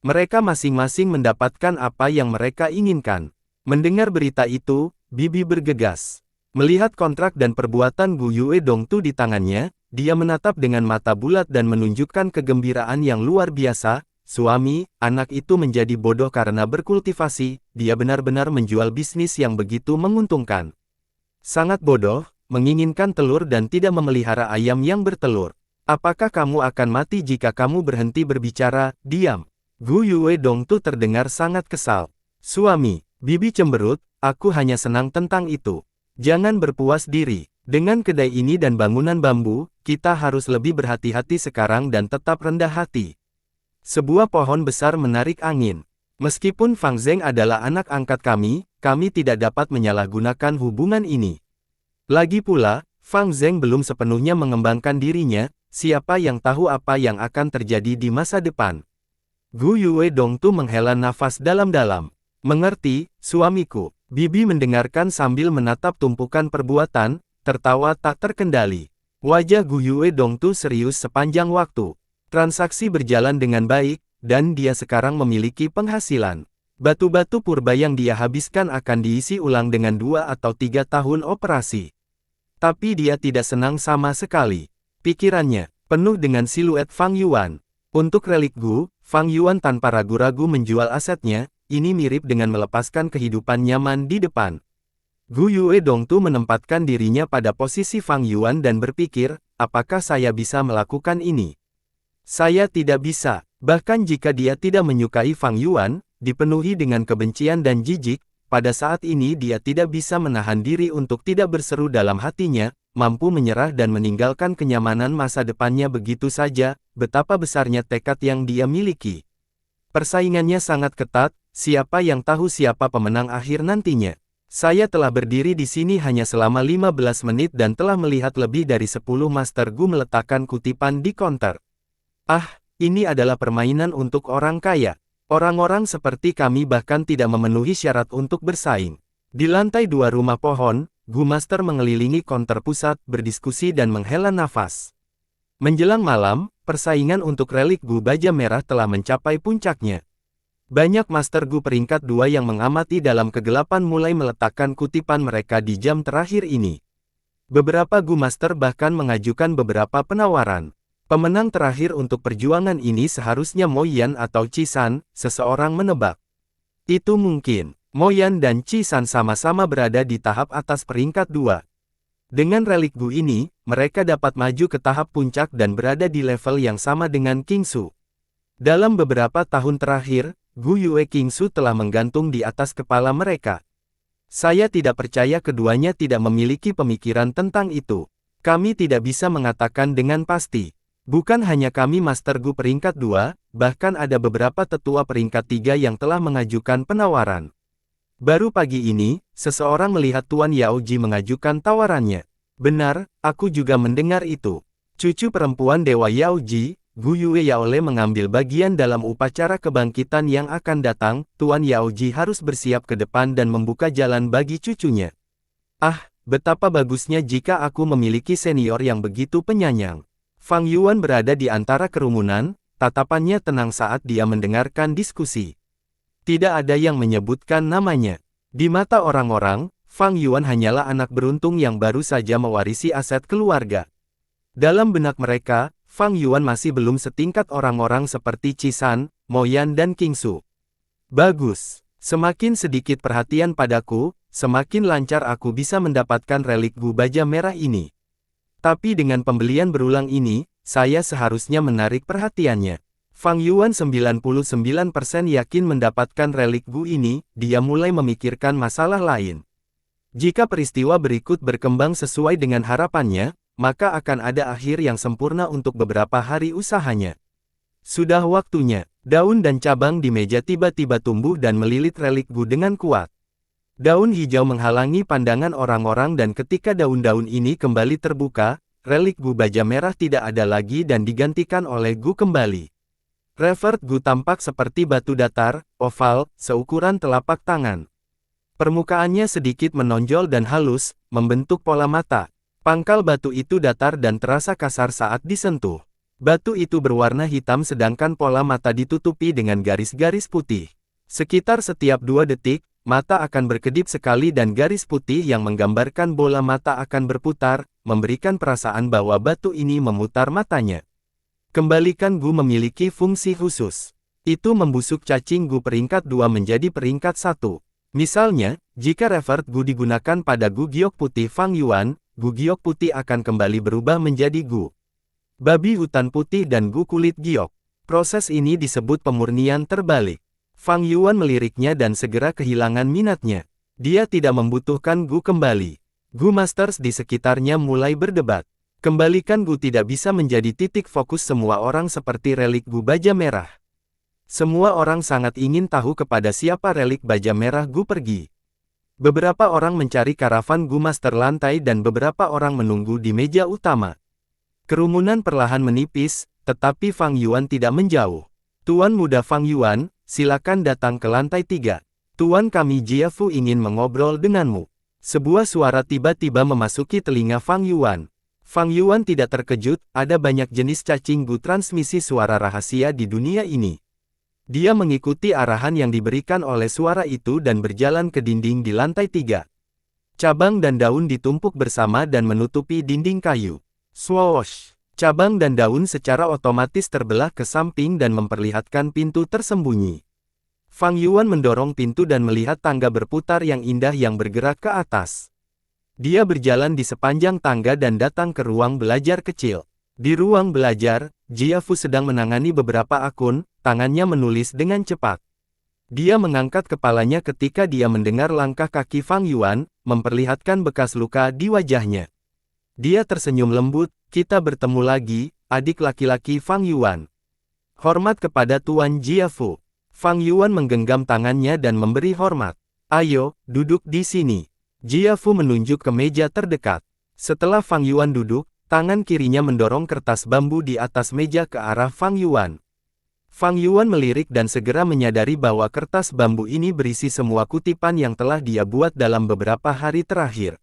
Mereka masing-masing mendapatkan apa yang mereka inginkan. Mendengar berita itu, Bibi bergegas. Melihat kontrak dan perbuatan Gu Yue Dongtu di tangannya, dia menatap dengan mata bulat dan menunjukkan kegembiraan yang luar biasa. Suami, anak itu menjadi bodoh karena berkultivasi, dia benar-benar menjual bisnis yang begitu menguntungkan. Sangat bodoh, menginginkan telur dan tidak memelihara ayam yang bertelur. Apakah kamu akan mati jika kamu berhenti berbicara? Diam. Gu Yue Dongtu terdengar sangat kesal. Suami, Bibi cemberut, aku hanya senang tentang itu. Jangan berpuas diri. Dengan kedai ini dan bangunan bambu, kita harus lebih berhati-hati sekarang dan tetap rendah hati. Sebuah pohon besar menarik angin. Meskipun Fang Zeng adalah anak angkat kami tidak dapat menyalahgunakan hubungan ini. Lagi pula, Fang Zeng belum sepenuhnya mengembangkan dirinya, siapa yang tahu apa yang akan terjadi di masa depan. Gu Yue Dongtu menghela nafas dalam-dalam. Mengerti, suamiku. Bibi mendengarkan sambil menatap tumpukan perbuatan, tertawa tak terkendali. Wajah Gu Yue Dongtu serius sepanjang waktu. Transaksi berjalan dengan baik, dan dia sekarang memiliki penghasilan. Batu-batu purba yang dia habiskan akan diisi ulang dengan 2 atau 3 tahun operasi. Tapi dia tidak senang sama sekali. Pikirannya penuh dengan siluet Fang Yuan. Untuk relik Gu, Fang Yuan tanpa ragu-ragu menjual asetnya, ini mirip dengan melepaskan kehidupan nyaman di depan. Gu Yue Dongtu menempatkan dirinya pada posisi Fang Yuan dan berpikir, apakah saya bisa melakukan ini? Saya tidak bisa. Bahkan jika dia tidak menyukai Fang Yuan, dipenuhi dengan kebencian dan jijik, pada saat ini dia tidak bisa menahan diri untuk tidak berseru dalam hatinya, mampu menyerah dan meninggalkan kenyamanan masa depannya begitu saja, betapa besarnya tekad yang dia miliki. Persaingannya sangat ketat, siapa yang tahu siapa pemenang akhir nantinya. Saya telah berdiri di sini hanya selama 15 menit dan telah melihat lebih dari 10 Master Gu meletakkan kutipan di counter. Ah, ini adalah permainan untuk orang kaya. Orang-orang seperti kami bahkan tidak memenuhi syarat untuk bersaing. Di lantai 2 rumah pohon, Gu Master mengelilingi counter pusat, berdiskusi dan menghela nafas. Menjelang malam, persaingan untuk relik Gu Baja Merah telah mencapai puncaknya. Banyak Master Gu peringkat 2 yang mengamati dalam kegelapan mulai meletakkan kutipan mereka di jam terakhir ini. Beberapa Gu Master bahkan mengajukan beberapa penawaran. Pemenang terakhir untuk perjuangan ini seharusnya Mo Yan atau Chisan, seseorang menebak. Itu mungkin. Mo Yan dan Qi San sama-sama berada di tahap atas peringkat 2. Dengan relik Gu ini, mereka dapat maju ke tahap puncak dan berada di level yang sama dengan King Su. Dalam beberapa tahun terakhir, Gu Yue King Su telah menggantung di atas kepala mereka. Saya tidak percaya keduanya tidak memiliki pemikiran tentang itu. Kami tidak bisa mengatakan dengan pasti. Bukan hanya kami Master Gu peringkat 2, bahkan ada beberapa tetua peringkat 3 yang telah mengajukan penawaran. Baru pagi ini, seseorang melihat Tuan Yaoji mengajukan tawarannya. Benar, aku juga mendengar itu. Cucu perempuan Dewa Yaoji, Gu Yue Yaole mengambil bagian dalam upacara kebangkitan yang akan datang. Tuan Yaoji harus bersiap ke depan dan membuka jalan bagi cucunya. Ah, betapa bagusnya jika aku memiliki senior yang begitu penyayang. Fang Yuan berada di antara kerumunan, tatapannya tenang saat dia mendengarkan diskusi. Tidak ada yang menyebutkan namanya. Di mata orang-orang, Fang Yuan hanyalah anak beruntung yang baru saja mewarisi aset keluarga. Dalam benak mereka, Fang Yuan masih belum setingkat orang-orang seperti Qi San, Mo Yan dan King Su. Bagus. Semakin sedikit perhatian padaku, semakin lancar aku bisa mendapatkan relik Gu Baja Merah ini. Tapi dengan pembelian berulang ini, saya seharusnya menarik perhatiannya. Fang Yuan 99% yakin mendapatkan relik Gu ini, dia mulai memikirkan masalah lain. Jika peristiwa berikut berkembang sesuai dengan harapannya, maka akan ada akhir yang sempurna untuk beberapa hari usahanya. Sudah waktunya, daun dan cabang di meja tiba-tiba tumbuh dan melilit relik Gu dengan kuat. Daun hijau menghalangi pandangan orang-orang dan ketika daun-daun ini kembali terbuka, relik Gu Baja Merah tidak ada lagi dan digantikan oleh Gu kembali. Revert Gu tampak seperti batu datar, oval, seukuran telapak tangan. Permukaannya sedikit menonjol dan halus, membentuk pola mata. Pangkal batu itu datar dan terasa kasar saat disentuh. Batu itu berwarna hitam sedangkan pola mata ditutupi dengan garis-garis putih. Sekitar setiap 2 detik, mata akan berkedip sekali dan garis putih yang menggambarkan bola mata akan berputar, memberikan perasaan bahwa batu ini memutar matanya. Kembalikan Gu memiliki fungsi khusus. Itu membusuk cacing Gu peringkat 2 menjadi peringkat 1. Misalnya, jika Revert Gu digunakan pada Gu Giok Putih Fang Yuan, Gu Giok Putih akan kembali berubah menjadi Gu Babi Hutan Putih dan Gu Kulit Giok. Proses ini disebut pemurnian terbalik. Fang Yuan meliriknya dan segera kehilangan minatnya. Dia tidak membutuhkan Gu kembali. Gu Masters di sekitarnya mulai berdebat. Kembalikan Gu tidak bisa menjadi titik fokus semua orang seperti relik Gu Baja Merah. Semua orang sangat ingin tahu kepada siapa relik Baja Merah Gu pergi. Beberapa orang mencari karavan Gu Master lantai dan beberapa orang menunggu di meja utama. Kerumunan perlahan menipis, tetapi Fang Yuan tidak menjauh. Tuan muda Fang Yuan, silakan datang ke lantai 3. Tuan kami Jia Fu ingin mengobrol denganmu. Sebuah suara tiba-tiba memasuki telinga Fang Yuan. Fang Yuan tidak terkejut, ada banyak jenis cacing Gu transmisi suara rahasia di dunia ini. Dia mengikuti arahan yang diberikan oleh suara itu dan berjalan ke dinding di lantai 3. Cabang dan daun ditumpuk bersama dan menutupi dinding kayu. Swoosh! Cabang dan daun secara otomatis terbelah ke samping dan memperlihatkan pintu tersembunyi. Fang Yuan mendorong pintu dan melihat tangga berputar yang indah yang bergerak ke atas. Dia berjalan di sepanjang tangga dan datang ke ruang belajar kecil. Di ruang belajar, Jia Fu sedang menangani beberapa akun, tangannya menulis dengan cepat. Dia mengangkat kepalanya ketika dia mendengar langkah kaki Fang Yuan, memperlihatkan bekas luka di wajahnya. Dia tersenyum lembut, kita bertemu lagi, adik laki-laki Fang Yuan. Hormat kepada Tuan Jia Fu. Fang Yuan menggenggam tangannya dan memberi hormat. Ayo, duduk di sini. Jia Fu menunjuk ke meja terdekat. Setelah Fang Yuan duduk, tangan kirinya mendorong kertas bambu di atas meja ke arah Fang Yuan. Fang Yuan melirik dan segera menyadari bahwa kertas bambu ini berisi semua kutipan yang telah dia buat dalam beberapa hari terakhir.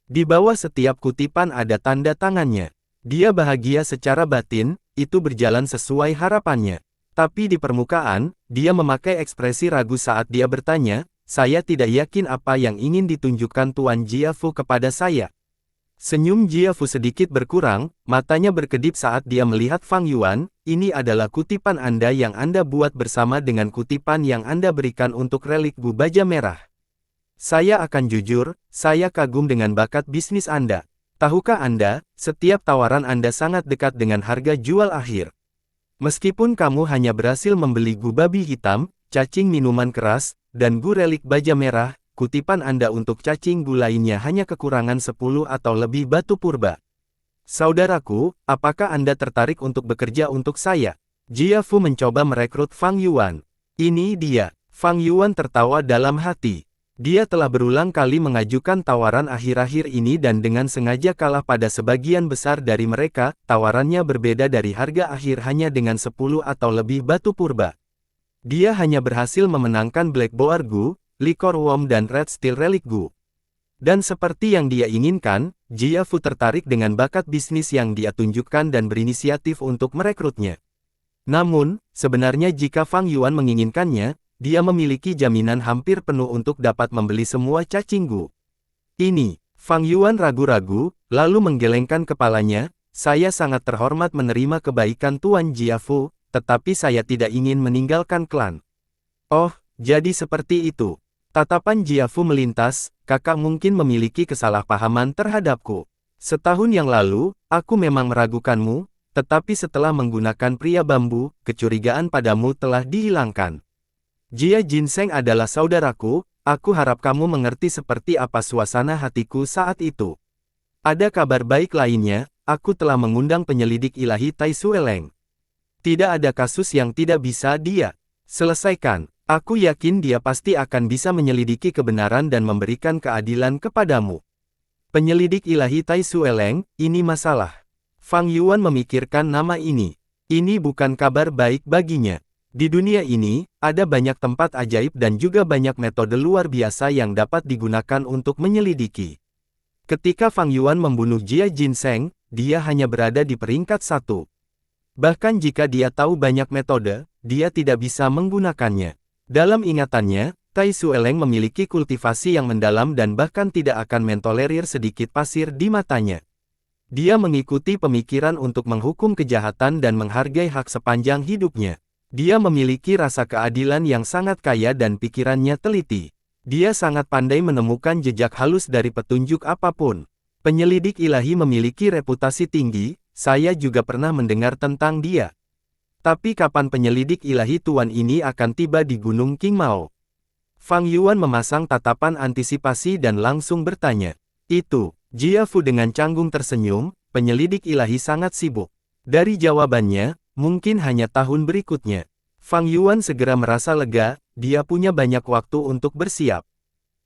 Di bawah setiap kutipan ada tanda tangannya. Dia bahagia secara batin, itu berjalan sesuai harapannya. Tapi di permukaan, dia memakai ekspresi ragu saat dia bertanya, saya tidak yakin apa yang ingin ditunjukkan Tuan Jia Fu kepada saya. Senyum Jia Fu sedikit berkurang, matanya berkedip saat dia melihat Fang Yuan, ini adalah kutipan Anda yang Anda buat bersama dengan kutipan yang Anda berikan untuk relik Gu Baja Merah. Saya akan jujur, saya kagum dengan bakat bisnis Anda. Tahukah Anda, setiap tawaran Anda sangat dekat dengan harga jual akhir. Meskipun kamu hanya berhasil membeli Gu Babi Hitam, cacing minuman keras, dan Gu relik Baja Merah, kutipan Anda untuk cacing Gu lainnya hanya kekurangan 10 atau lebih batu purba. Saudaraku, apakah Anda tertarik untuk bekerja untuk saya? Jia Fu mencoba merekrut Fang Yuan. Ini dia. Fang Yuan tertawa dalam hati. Dia telah berulang kali mengajukan tawaran akhir-akhir ini dan dengan sengaja kalah pada sebagian besar dari mereka, tawarannya berbeda dari harga akhir hanya dengan 10 atau lebih batu purba. Dia hanya berhasil memenangkan Black Boar Gu, Liquor Worm dan Red Steel Relic Gu. Dan seperti yang dia inginkan, Jia Fu tertarik dengan bakat bisnis yang dia tunjukkan dan berinisiatif untuk merekrutnya. Namun, sebenarnya jika Fang Yuan menginginkannya, dia memiliki jaminan hampir penuh untuk dapat membeli semua cacing Gu. Ini, Fang Yuan ragu-ragu, lalu menggelengkan kepalanya, saya sangat terhormat menerima kebaikan Tuan Jia Fu, tetapi saya tidak ingin meninggalkan klan. Oh, jadi seperti itu. Tatapan Jia Fu melintas, kakak mungkin memiliki kesalahpahaman terhadapku. Setahun yang lalu, aku memang meragukanmu, tetapi setelah menggunakan pria bambu, kecurigaan padamu telah dihilangkan. Jia Jinseng adalah saudaraku, aku harap kamu mengerti seperti apa suasana hatiku saat itu. Ada kabar baik lainnya, aku telah mengundang penyelidik ilahi Tai Sueleng. Tidak ada kasus yang tidak bisa dia selesaikan. Aku yakin dia pasti akan bisa menyelidiki kebenaran dan memberikan keadilan kepadamu. Penyelidik ilahi Tai Sueleng, ini masalah. Fang Yuan memikirkan nama ini. Ini bukan kabar baik baginya. Di dunia ini, ada banyak tempat ajaib dan juga banyak metode luar biasa yang dapat digunakan untuk menyelidiki. Ketika Fang Yuan membunuh Jia Jinseng, dia hanya berada di peringkat 1. Bahkan jika dia tahu banyak metode, dia tidak bisa menggunakannya. Dalam ingatannya, Tai Sueleng memiliki kultivasi yang mendalam dan bahkan tidak akan mentolerir sedikit pasir di matanya. Dia mengikuti pemikiran untuk menghukum kejahatan dan menghargai hak sepanjang hidupnya. Dia memiliki rasa keadilan yang sangat kaya dan pikirannya teliti. Dia sangat pandai menemukan jejak halus dari petunjuk apapun. Penyelidik ilahi memiliki reputasi tinggi, saya juga pernah mendengar tentang dia. Tapi kapan penyelidik ilahi Tuan ini akan tiba di Gunung Qingmao? Fang Yuan memasang tatapan antisipasi dan langsung bertanya. Itu, Jia Fu dengan canggung tersenyum, penyelidik ilahi sangat sibuk. Dari jawabannya, mungkin hanya tahun berikutnya. Fang Yuan segera merasa lega, dia punya banyak waktu untuk bersiap.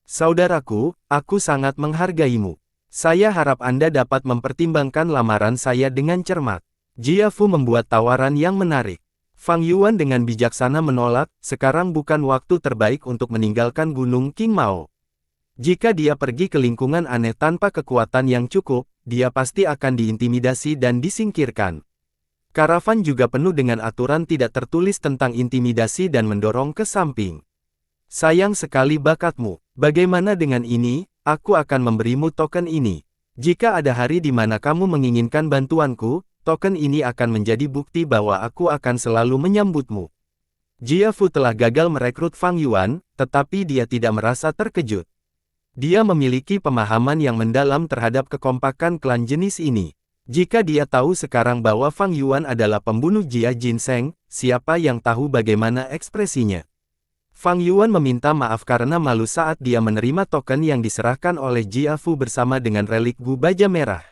Saudaraku, aku sangat menghargaimu. Saya harap Anda dapat mempertimbangkan lamaran saya dengan cermat. Jia Fu membuat tawaran yang menarik. Fang Yuan dengan bijaksana menolak, sekarang bukan waktu terbaik untuk meninggalkan Gunung Qingmao. Jika dia pergi ke lingkungan aneh tanpa kekuatan yang cukup, dia pasti akan diintimidasi dan disingkirkan. Karavan juga penuh dengan aturan tidak tertulis tentang intimidasi dan mendorong ke samping. Sayang sekali bakatmu. Bagaimana dengan ini? Aku akan memberimu token ini. Jika ada hari di mana kamu menginginkan bantuanku, token ini akan menjadi bukti bahwa aku akan selalu menyambutmu. Jia Fu telah gagal merekrut Fang Yuan, tetapi dia tidak merasa terkejut. Dia memiliki pemahaman yang mendalam terhadap kekompakan klan jenis ini. Jika dia tahu sekarang bahwa Fang Yuan adalah pembunuh Jia Jinseng, siapa yang tahu bagaimana ekspresinya? Fang Yuan meminta maaf karena malu saat dia menerima token yang diserahkan oleh Jia Fu bersama dengan relik Gu Baja Merah.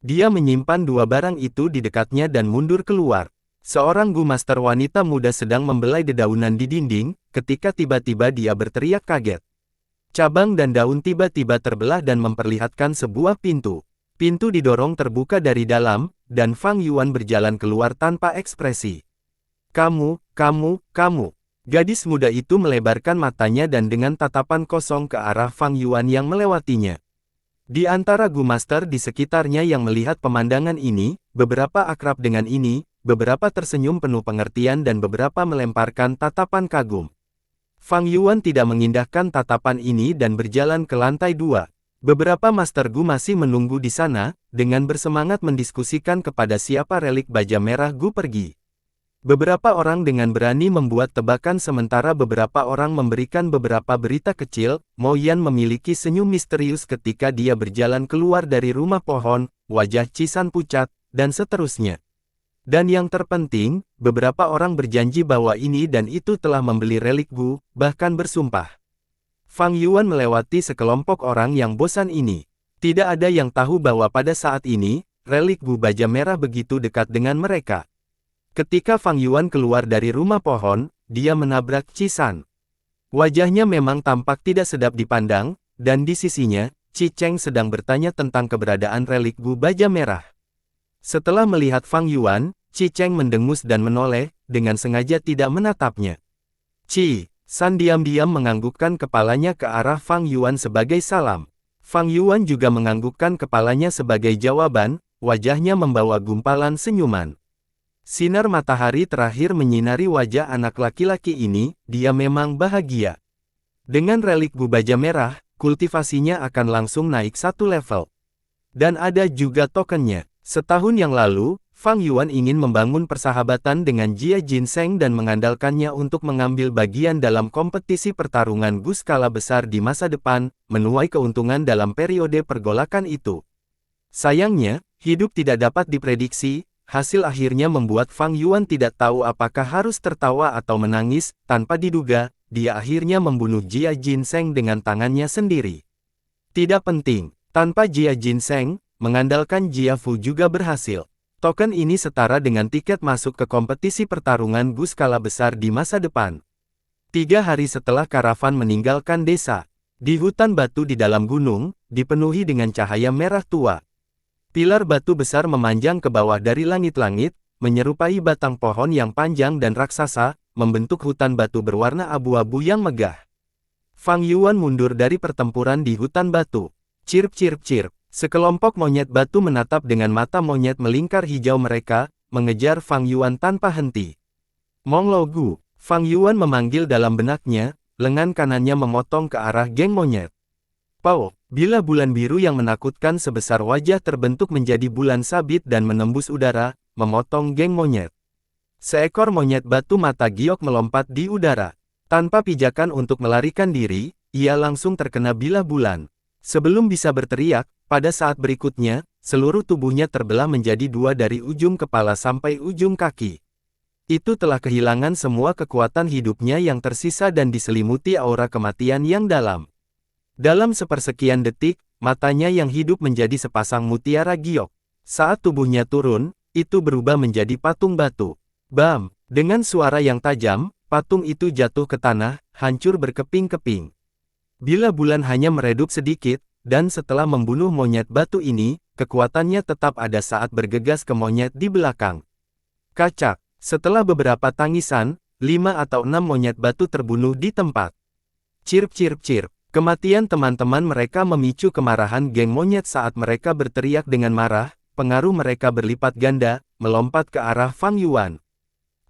Dia menyimpan dua barang itu di dekatnya dan mundur keluar. Seorang Gu Master wanita muda sedang membelai dedaunan di dinding, ketika tiba-tiba dia berteriak kaget. Cabang dan daun tiba-tiba terbelah dan memperlihatkan sebuah pintu. Pintu didorong terbuka dari dalam, dan Fang Yuan berjalan keluar tanpa ekspresi. Kamu. Gadis muda itu melebarkan matanya dan dengan tatapan kosong ke arah Fang Yuan yang melewatinya. Di antara Gu Master di sekitarnya yang melihat pemandangan ini, beberapa akrab dengan ini, beberapa tersenyum penuh pengertian dan beberapa melemparkan tatapan kagum. Fang Yuan tidak mengindahkan tatapan ini dan berjalan ke lantai 2. Beberapa Master Gu masih menunggu di sana, dengan bersemangat mendiskusikan kepada siapa relik baja merah Gu pergi. Beberapa orang dengan berani membuat tebakan sementara beberapa orang memberikan beberapa berita kecil. Mo Yan memiliki senyum misterius ketika dia berjalan keluar dari rumah pohon, wajah Cisan pucat, dan seterusnya. Dan yang terpenting, beberapa orang berjanji bahwa ini dan itu telah membeli relik Gu, bahkan bersumpah. Fang Yuan melewati sekelompok orang yang bosan ini. Tidak ada yang tahu bahwa pada saat ini, relik Gu baja merah begitu dekat dengan mereka. Ketika Fang Yuan keluar dari rumah pohon, dia menabrak Cisan. Wajahnya memang tampak tidak sedap dipandang, dan di sisinya, Ci Cheng sedang bertanya tentang keberadaan relik Gu baja merah. Setelah melihat Fang Yuan, Ci Cheng mendengus dan menoleh, dengan sengaja tidak menatapnya. Ci San diam-diam menganggukkan kepalanya ke arah Fang Yuan sebagai salam. Fang Yuan juga menganggukkan kepalanya sebagai jawaban, wajahnya membawa gumpalan senyuman. Sinar matahari terakhir menyinari wajah anak laki-laki ini, dia memang bahagia. Dengan relik Gu baja merah, kultivasinya akan langsung naik satu level. Dan ada juga tokennya. Setahun yang lalu, Fang Yuan ingin membangun persahabatan dengan Jia Jinseng dan mengandalkannya untuk mengambil bagian dalam kompetisi pertarungan Gu skala besar di masa depan, menuai keuntungan dalam periode pergolakan itu. Sayangnya, hidup tidak dapat diprediksi. Hasil akhirnya membuat Fang Yuan tidak tahu apakah harus tertawa atau menangis. Tanpa diduga, dia akhirnya membunuh Jia Jinseng dengan tangannya sendiri. Tidak penting, tanpa Jia Jinseng, mengandalkan Jia Fu juga berhasil. Token ini setara dengan tiket masuk ke kompetisi pertarungan Gu skala besar di masa depan. 3 hari setelah karavan meninggalkan desa, di hutan batu di dalam gunung, dipenuhi dengan cahaya merah tua. Pilar batu besar memanjang ke bawah dari langit-langit, menyerupai batang pohon yang panjang dan raksasa, membentuk hutan batu berwarna abu-abu yang megah. Fang Yuan mundur dari pertempuran di hutan batu. Cirp-cirp-cirp, sekelompok monyet batu menatap dengan mata monyet melingkar hijau mereka, mengejar Fang Yuan tanpa henti. Mong Lo Gu, Fang Yuan memanggil dalam benaknya, lengan kanannya memotong ke arah geng monyet. Pau, bila bulan biru yang menakutkan sebesar wajah terbentuk menjadi bulan sabit dan menembus udara, memotong geng monyet. Seekor monyet batu mata giok melompat di udara. Tanpa pijakan untuk melarikan diri, ia langsung terkena bilah bulan. Sebelum bisa berteriak, pada saat berikutnya, seluruh tubuhnya terbelah menjadi 2 dari ujung kepala sampai ujung kaki. Itu telah kehilangan semua kekuatan hidupnya yang tersisa dan diselimuti aura kematian yang dalam. Dalam sepersekian detik, matanya yang hidup menjadi sepasang mutiara giok. Saat tubuhnya turun, itu berubah menjadi patung batu. Bam! Dengan suara yang tajam, patung itu jatuh ke tanah, hancur berkeping-keping. Bila bulan hanya meredup sedikit, dan setelah membunuh monyet batu ini, kekuatannya tetap ada saat bergegas ke monyet di belakang. Kacak! Setelah beberapa tangisan, 5 atau 6 monyet batu terbunuh di tempat. Cirp-cirp-cirp. Kematian teman-teman mereka memicu kemarahan geng monyet saat mereka berteriak dengan marah, pengaruh mereka berlipat ganda, melompat ke arah Fang Yuan.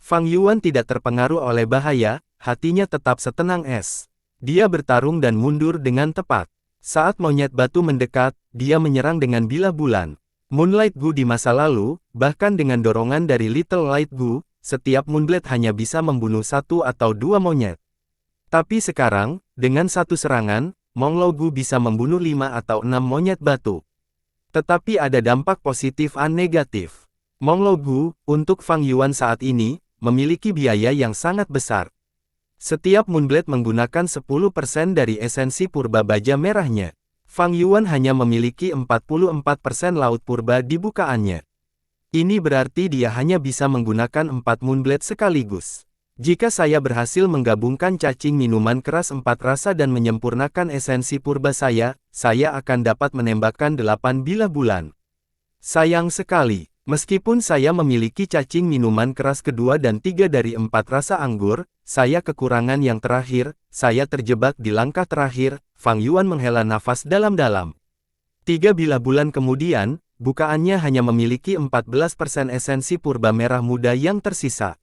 Fang Yuan tidak terpengaruh oleh bahaya, hatinya tetap setenang es. Dia bertarung dan mundur dengan tepat. Saat monyet batu mendekat, dia menyerang dengan bilah bulan. Moonlight Gu di masa lalu, bahkan dengan dorongan dari Little Light Gu, setiap Moonblade hanya bisa membunuh 1 atau 2 monyet. Tapi sekarang, dengan satu serangan, Mong Lo Gu bisa membunuh 5 atau 6 monyet batu. Tetapi ada dampak positif dan negatif. Mong Lo Gu, untuk Fang Yuan saat ini, memiliki biaya yang sangat besar. Setiap Moonblade menggunakan 10% dari esensi purba baja merahnya. Fang Yuan hanya memiliki 44% laut purba di bukaannya. Ini berarti dia hanya bisa menggunakan 4 Moonblade sekaligus. Jika saya berhasil menggabungkan cacing minuman keras 4 rasa dan menyempurnakan esensi purba saya akan dapat menembakkan 8 bilah bulan. Sayang sekali, meskipun saya memiliki cacing minuman keras kedua dan 3 dari 4 rasa anggur, saya kekurangan yang terakhir, saya terjebak di langkah terakhir. Fang Yuan menghela nafas dalam-dalam. 3 bilah bulan kemudian, bukaannya hanya memiliki 14% esensi purba merah muda yang tersisa.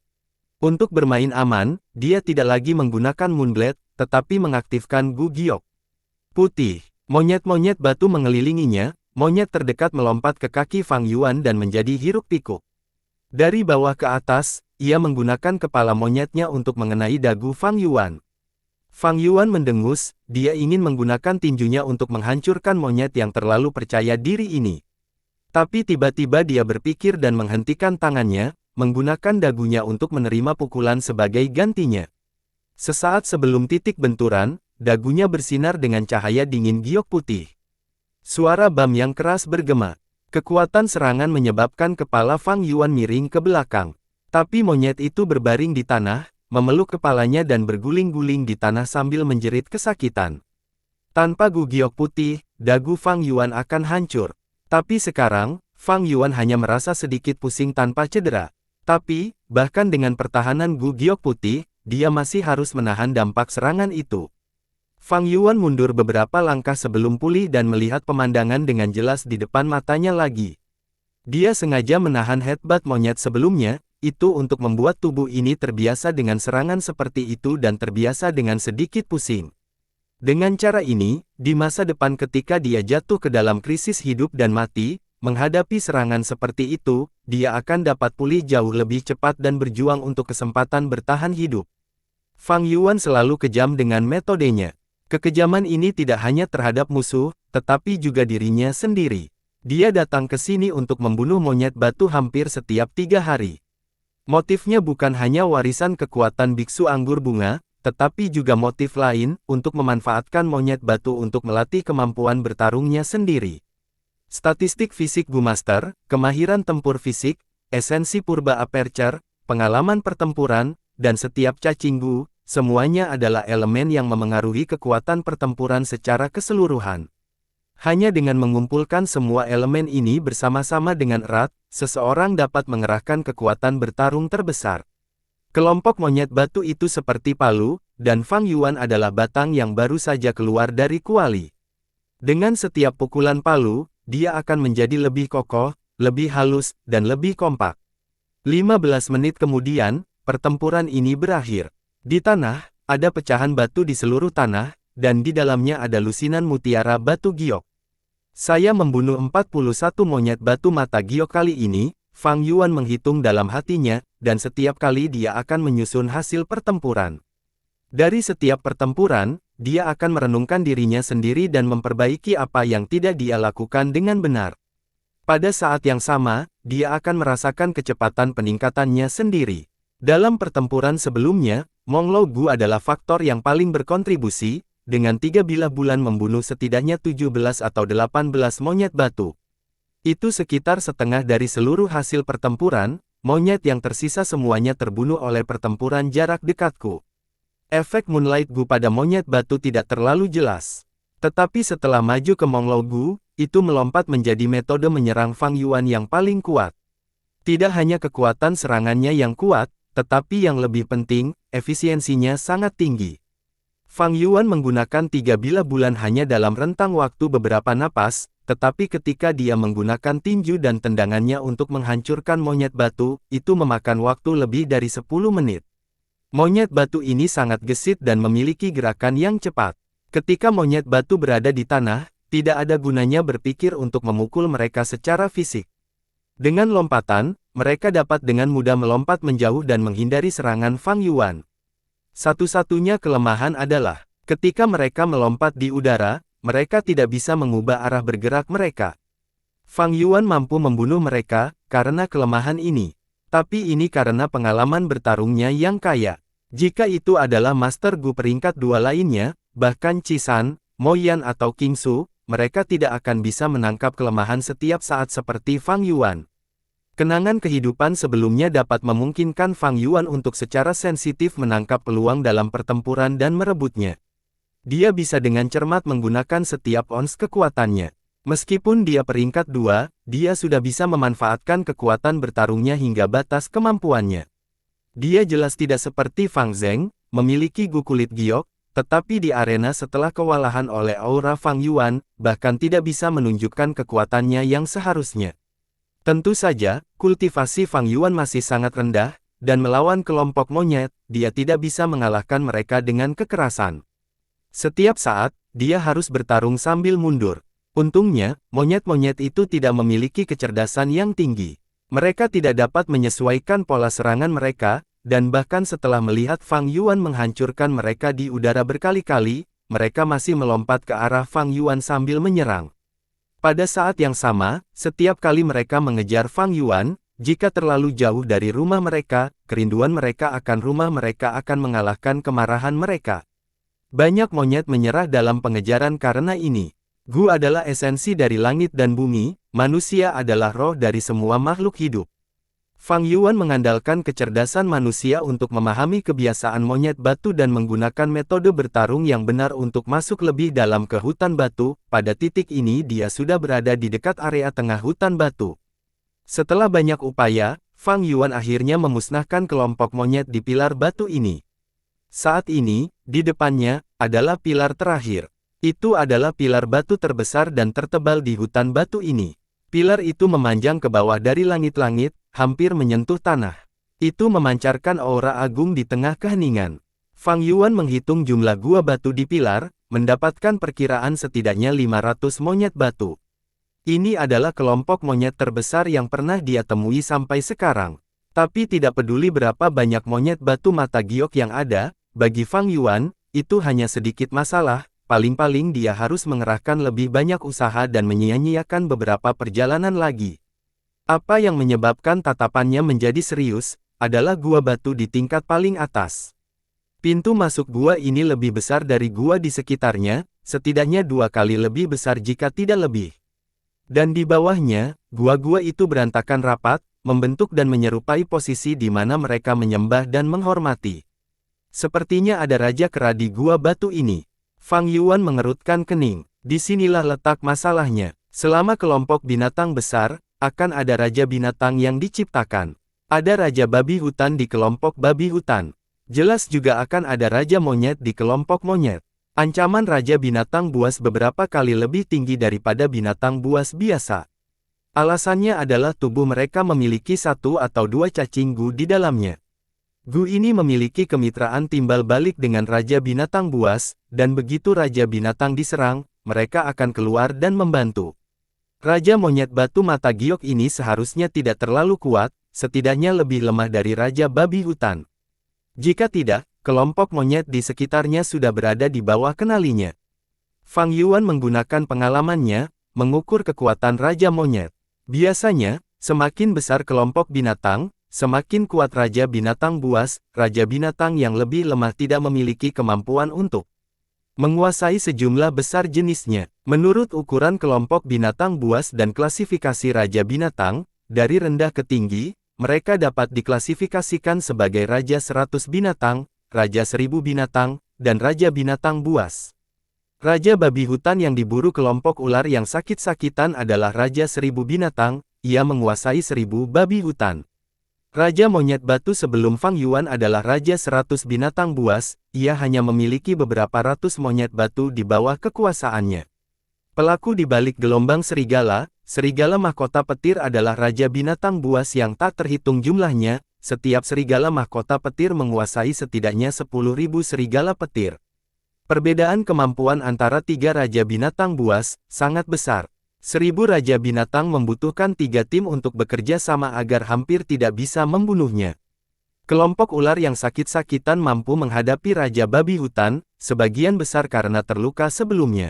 Untuk bermain aman, dia tidak lagi menggunakan Moonblade, tetapi mengaktifkan Gu Giok. Putih, monyet-monyet batu mengelilinginya, monyet terdekat melompat ke kaki Fang Yuan dan menjadi hiruk-pikuk. Dari bawah ke atas, ia menggunakan kepala monyetnya untuk mengenai dagu Fang Yuan. Fang Yuan mendengus, dia ingin menggunakan tinjunya untuk menghancurkan monyet yang terlalu percaya diri ini. Tapi tiba-tiba dia berpikir dan menghentikan tangannya, menggunakan dagunya untuk menerima pukulan sebagai gantinya. Sesaat sebelum titik benturan, dagunya bersinar dengan cahaya dingin giok putih. Suara bam yang keras bergema. Kekuatan serangan menyebabkan kepala Fang Yuan miring ke belakang. Tapi monyet itu berbaring di tanah, memeluk kepalanya dan berguling-guling di tanah sambil menjerit kesakitan. Tanpa gu giok putih, dagu Fang Yuan akan hancur. Tapi sekarang, Fang Yuan hanya merasa sedikit pusing tanpa cedera. Tapi, bahkan dengan pertahanan gu giok putih, dia masih harus menahan dampak serangan itu. Fang Yuan mundur beberapa langkah sebelum pulih dan melihat pemandangan dengan jelas di depan matanya lagi. Dia sengaja menahan headbutt monyet sebelumnya, itu untuk membuat tubuh ini terbiasa dengan serangan seperti itu dan terbiasa dengan sedikit pusing. Dengan cara ini, di masa depan ketika dia jatuh ke dalam krisis hidup dan mati, menghadapi serangan seperti itu, dia akan dapat pulih jauh lebih cepat dan berjuang untuk kesempatan bertahan hidup. Fang Yuan selalu kejam dengan metodenya. Kekejaman ini tidak hanya terhadap musuh, tetapi juga dirinya sendiri. Dia datang ke sini untuk membunuh monyet batu hampir setiap 3 hari. Motifnya bukan hanya warisan kekuatan biksu anggur bunga, tetapi juga motif lain, untuk memanfaatkan monyet batu untuk melatih kemampuan bertarungnya sendiri. Statistik fisik Gu Master, kemahiran tempur fisik, esensi purba aperture, pengalaman pertempuran, dan setiap cacing Gu, semuanya adalah elemen yang memengaruhi kekuatan pertempuran secara keseluruhan. Hanya dengan mengumpulkan semua elemen ini bersama-sama dengan erat, seseorang dapat mengerahkan kekuatan bertarung terbesar. Kelompok monyet batu itu seperti palu, dan Fang Yuan adalah batang yang baru saja keluar dari kuali. Dengan setiap pukulan palu, dia akan menjadi lebih kokoh, lebih halus, dan lebih kompak. 15 menit kemudian, pertempuran ini berakhir. Di tanah, ada pecahan batu di seluruh tanah, dan di dalamnya ada lusinan mutiara batu giok. Saya membunuh 41 monyet batu mata giok kali ini, Fang Yuan menghitung dalam hatinya, dan setiap kali dia akan menyusun hasil pertempuran. Dari setiap pertempuran, dia akan merenungkan dirinya sendiri dan memperbaiki apa yang tidak dia lakukan dengan benar. Pada saat yang sama, dia akan merasakan kecepatan peningkatannya sendiri. Dalam pertempuran sebelumnya, Monglou Gu adalah faktor yang paling berkontribusi, dengan 3 bilah bulan membunuh setidaknya 17 atau 18 monyet batu. Itu sekitar setengah dari seluruh hasil pertempuran, monyet yang tersisa semuanya terbunuh oleh pertempuran jarak dekatku. Efek Moonlight Gu pada monyet batu tidak terlalu jelas. Tetapi setelah maju ke Monglou Gu, itu melompat menjadi metode menyerang Fang Yuan yang paling kuat. Tidak hanya kekuatan serangannya yang kuat, tetapi yang lebih penting, efisiensinya sangat tinggi. Fang Yuan menggunakan 3 bilah bulan hanya dalam rentang waktu beberapa napas, tetapi ketika dia menggunakan tinju dan tendangannya untuk menghancurkan monyet batu, itu memakan waktu lebih dari 10 menit. Monyet batu ini sangat gesit dan memiliki gerakan yang cepat. Ketika monyet batu berada di tanah, tidak ada gunanya berpikir untuk memukul mereka secara fisik. Dengan lompatan, mereka dapat dengan mudah melompat menjauh dan menghindari serangan Fang Yuan. Satu-satunya kelemahan adalah, ketika mereka melompat di udara, mereka tidak bisa mengubah arah bergerak mereka. Fang Yuan mampu membunuh mereka, karena kelemahan ini. Tapi ini karena pengalaman bertarungnya yang kaya. Jika itu adalah Master Gu peringkat 2 lainnya, bahkan Qisan, Mo Yan atau King Su, mereka tidak akan bisa menangkap kelemahan setiap saat seperti Fang Yuan. Kenangan kehidupan sebelumnya dapat memungkinkan Fang Yuan untuk secara sensitif menangkap peluang dalam pertempuran dan merebutnya. Dia bisa dengan cermat menggunakan setiap ons kekuatannya. Meskipun dia peringkat 2, dia sudah bisa memanfaatkan kekuatan bertarungnya hingga batas kemampuannya. Dia jelas tidak seperti Fang Zheng, memiliki Gu kulit giok, tetapi di arena setelah kewalahan oleh aura Fang Yuan, bahkan tidak bisa menunjukkan kekuatannya yang seharusnya. Tentu saja, kultivasi Fang Yuan masih sangat rendah, dan melawan kelompok monyet, dia tidak bisa mengalahkan mereka dengan kekerasan. Setiap saat, dia harus bertarung sambil mundur. Untungnya, monyet-monyet itu tidak memiliki kecerdasan yang tinggi. Mereka tidak dapat menyesuaikan pola serangan mereka, dan bahkan setelah melihat Fang Yuan menghancurkan mereka di udara berkali-kali, mereka masih melompat ke arah Fang Yuan sambil menyerang. Pada saat yang sama, setiap kali mereka mengejar Fang Yuan, jika terlalu jauh dari rumah mereka, kerinduan mereka akan rumah mereka akan mengalahkan kemarahan mereka. Banyak monyet menyerah dalam pengejaran karena ini. Gu adalah esensi dari langit dan bumi, manusia adalah roh dari semua makhluk hidup. Fang Yuan mengandalkan kecerdasan manusia untuk memahami kebiasaan monyet batu dan menggunakan metode bertarung yang benar untuk masuk lebih dalam ke hutan batu. Pada titik ini dia sudah berada di dekat area tengah hutan batu. Setelah banyak upaya, Fang Yuan akhirnya memusnahkan kelompok monyet di pilar batu ini. Saat ini, di depannya, adalah pilar terakhir. Itu adalah pilar batu terbesar dan tertebal di hutan batu ini. Pilar itu memanjang ke bawah dari langit-langit, hampir menyentuh tanah. Itu memancarkan aura agung di tengah keheningan. Fang Yuan menghitung jumlah gua batu di pilar, mendapatkan perkiraan setidaknya 500 monyet batu. Ini adalah kelompok monyet terbesar yang pernah dia temui sampai sekarang. Tapi tidak peduli berapa banyak monyet batu mata giok yang ada, bagi Fang Yuan, itu hanya sedikit masalah. Paling-paling dia harus mengerahkan lebih banyak usaha dan menyia-nyiakan beberapa perjalanan lagi. Apa yang menyebabkan tatapannya menjadi serius, adalah gua batu di tingkat paling atas. Pintu masuk gua ini lebih besar dari gua di sekitarnya, setidaknya 2 kali lebih besar jika tidak lebih. Dan di bawahnya, gua-gua itu berantakan rapat, membentuk dan menyerupai posisi di mana mereka menyembah dan menghormati. Sepertinya ada raja kera di gua batu ini. Fang Yuan mengerutkan kening. Disinilah letak masalahnya. Selama kelompok binatang besar, akan ada raja binatang yang diciptakan. Ada raja babi hutan di kelompok babi hutan. Jelas juga akan ada raja monyet di kelompok monyet. Ancaman raja binatang buas beberapa kali lebih tinggi daripada binatang buas biasa. Alasannya adalah tubuh mereka memiliki 1 atau 2 cacing gu di dalamnya. Gu ini memiliki kemitraan timbal balik dengan Raja Binatang Buas, dan begitu Raja Binatang diserang, mereka akan keluar dan membantu. Raja Monyet Batu Mata Giok ini seharusnya tidak terlalu kuat, setidaknya lebih lemah dari Raja Babi Hutan. Jika tidak, kelompok monyet di sekitarnya sudah berada di bawah kendalinya. Fang Yuan menggunakan pengalamannya, mengukur kekuatan Raja Monyet. Biasanya, semakin besar kelompok binatang, semakin kuat Raja Binatang Buas. Raja Binatang yang lebih lemah tidak memiliki kemampuan untuk menguasai sejumlah besar jenisnya. Menurut ukuran kelompok binatang buas dan klasifikasi Raja Binatang, dari rendah ke tinggi, mereka dapat diklasifikasikan sebagai Raja 100 Binatang, Raja 1000 Binatang, dan Raja Binatang Buas. Raja Babi Hutan yang diburu kelompok ular yang sakit-sakitan adalah Raja 1000 Binatang, ia menguasai 1000 babi hutan. Raja Monyet Batu sebelum Fang Yuan adalah Raja 100 Binatang Buas, ia hanya memiliki beberapa ratus monyet batu di bawah kekuasaannya. Pelaku di balik gelombang serigala, serigala mahkota petir adalah Raja Binatang Buas yang tak terhitung jumlahnya, setiap serigala mahkota petir menguasai setidaknya 10.000 serigala petir. Perbedaan kemampuan antara 3 Raja Binatang Buas, sangat besar. 1000 Raja Binatang membutuhkan 3 tim untuk bekerja sama agar hampir tidak bisa membunuhnya. Kelompok ular yang sakit-sakitan mampu menghadapi Raja Babi Hutan, sebagian besar karena terluka sebelumnya.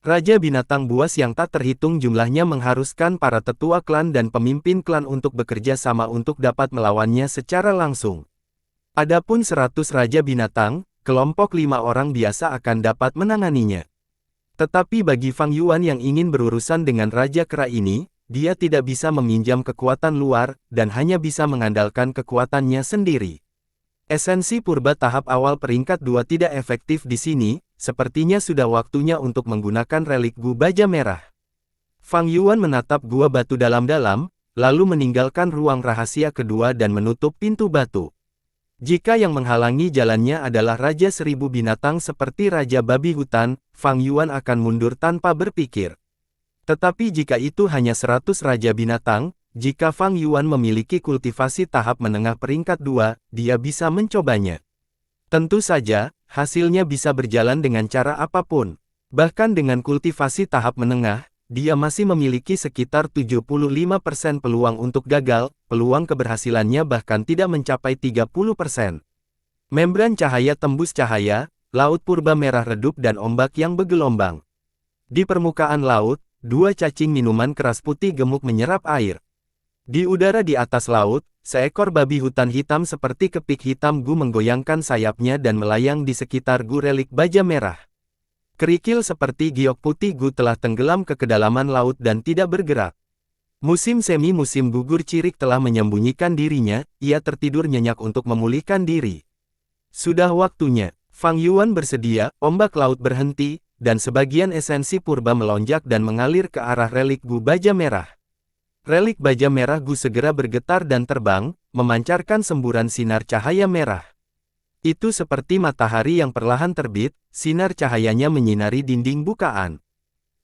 Raja Binatang Buas yang tak terhitung jumlahnya mengharuskan para tetua klan dan pemimpin klan untuk bekerja sama untuk dapat melawannya secara langsung. Adapun 100 Raja Binatang, kelompok 5 orang biasa akan dapat menanganinya. Tetapi bagi Fang Yuan yang ingin berurusan dengan Raja Kera ini, dia tidak bisa meminjam kekuatan luar, dan hanya bisa mengandalkan kekuatannya sendiri. Esensi purba tahap awal peringkat 2 tidak efektif di sini, sepertinya sudah waktunya untuk menggunakan relik Gu Baja Merah. Fang Yuan menatap gua batu dalam-dalam, lalu meninggalkan ruang rahasia kedua dan menutup pintu batu. Jika yang menghalangi jalannya adalah Raja 1000 Binatang seperti Raja Babi Hutan, Fang Yuan akan mundur tanpa berpikir. Tetapi jika itu hanya 100 Raja Binatang, jika Fang Yuan memiliki kultivasi tahap menengah peringkat 2, dia bisa mencobanya. Tentu saja, hasilnya bisa berjalan dengan cara apapun. Bahkan dengan kultivasi tahap menengah, dia masih memiliki sekitar 75% peluang untuk gagal, peluang keberhasilannya bahkan tidak mencapai 30%. Membran cahaya tembus cahaya, laut purba merah redup dan ombak yang bergelombang. Di permukaan laut, dua cacing minuman keras putih gemuk menyerap air. Di udara di atas laut, seekor babi hutan hitam seperti kepik hitam Gu menggoyangkan sayapnya dan melayang di sekitar Gu relik baja merah. Kerikil seperti giok putih Gu telah tenggelam ke kedalaman laut dan tidak bergerak. Musim semi musim gugur cirik telah menyembunyikan dirinya, ia tertidur nyenyak untuk memulihkan diri. Sudah waktunya, Fang Yuan bersedia, ombak laut berhenti, dan sebagian esensi purba melonjak dan mengalir ke arah relik Gu baja merah. Relik baja merah Gu segera bergetar dan terbang, memancarkan semburan sinar cahaya merah. Itu seperti matahari yang perlahan terbit, sinar cahayanya menyinari dinding bukaan.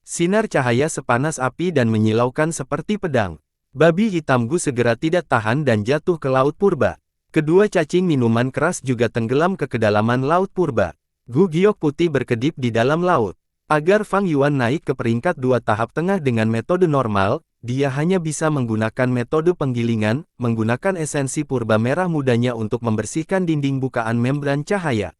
Sinar cahaya sepanas api dan menyilaukan seperti pedang. Babi hitam Gu segera tidak tahan dan jatuh ke laut purba. Kedua cacing minuman keras juga tenggelam ke kedalaman laut purba. Gu giok putih berkedip di dalam laut. Agar Fang Yuan naik ke peringkat 2 tahap tengah dengan metode normal, dia hanya bisa menggunakan metode penggilingan, menggunakan esensi purba merah mudanya untuk membersihkan dinding bukaan membran cahaya.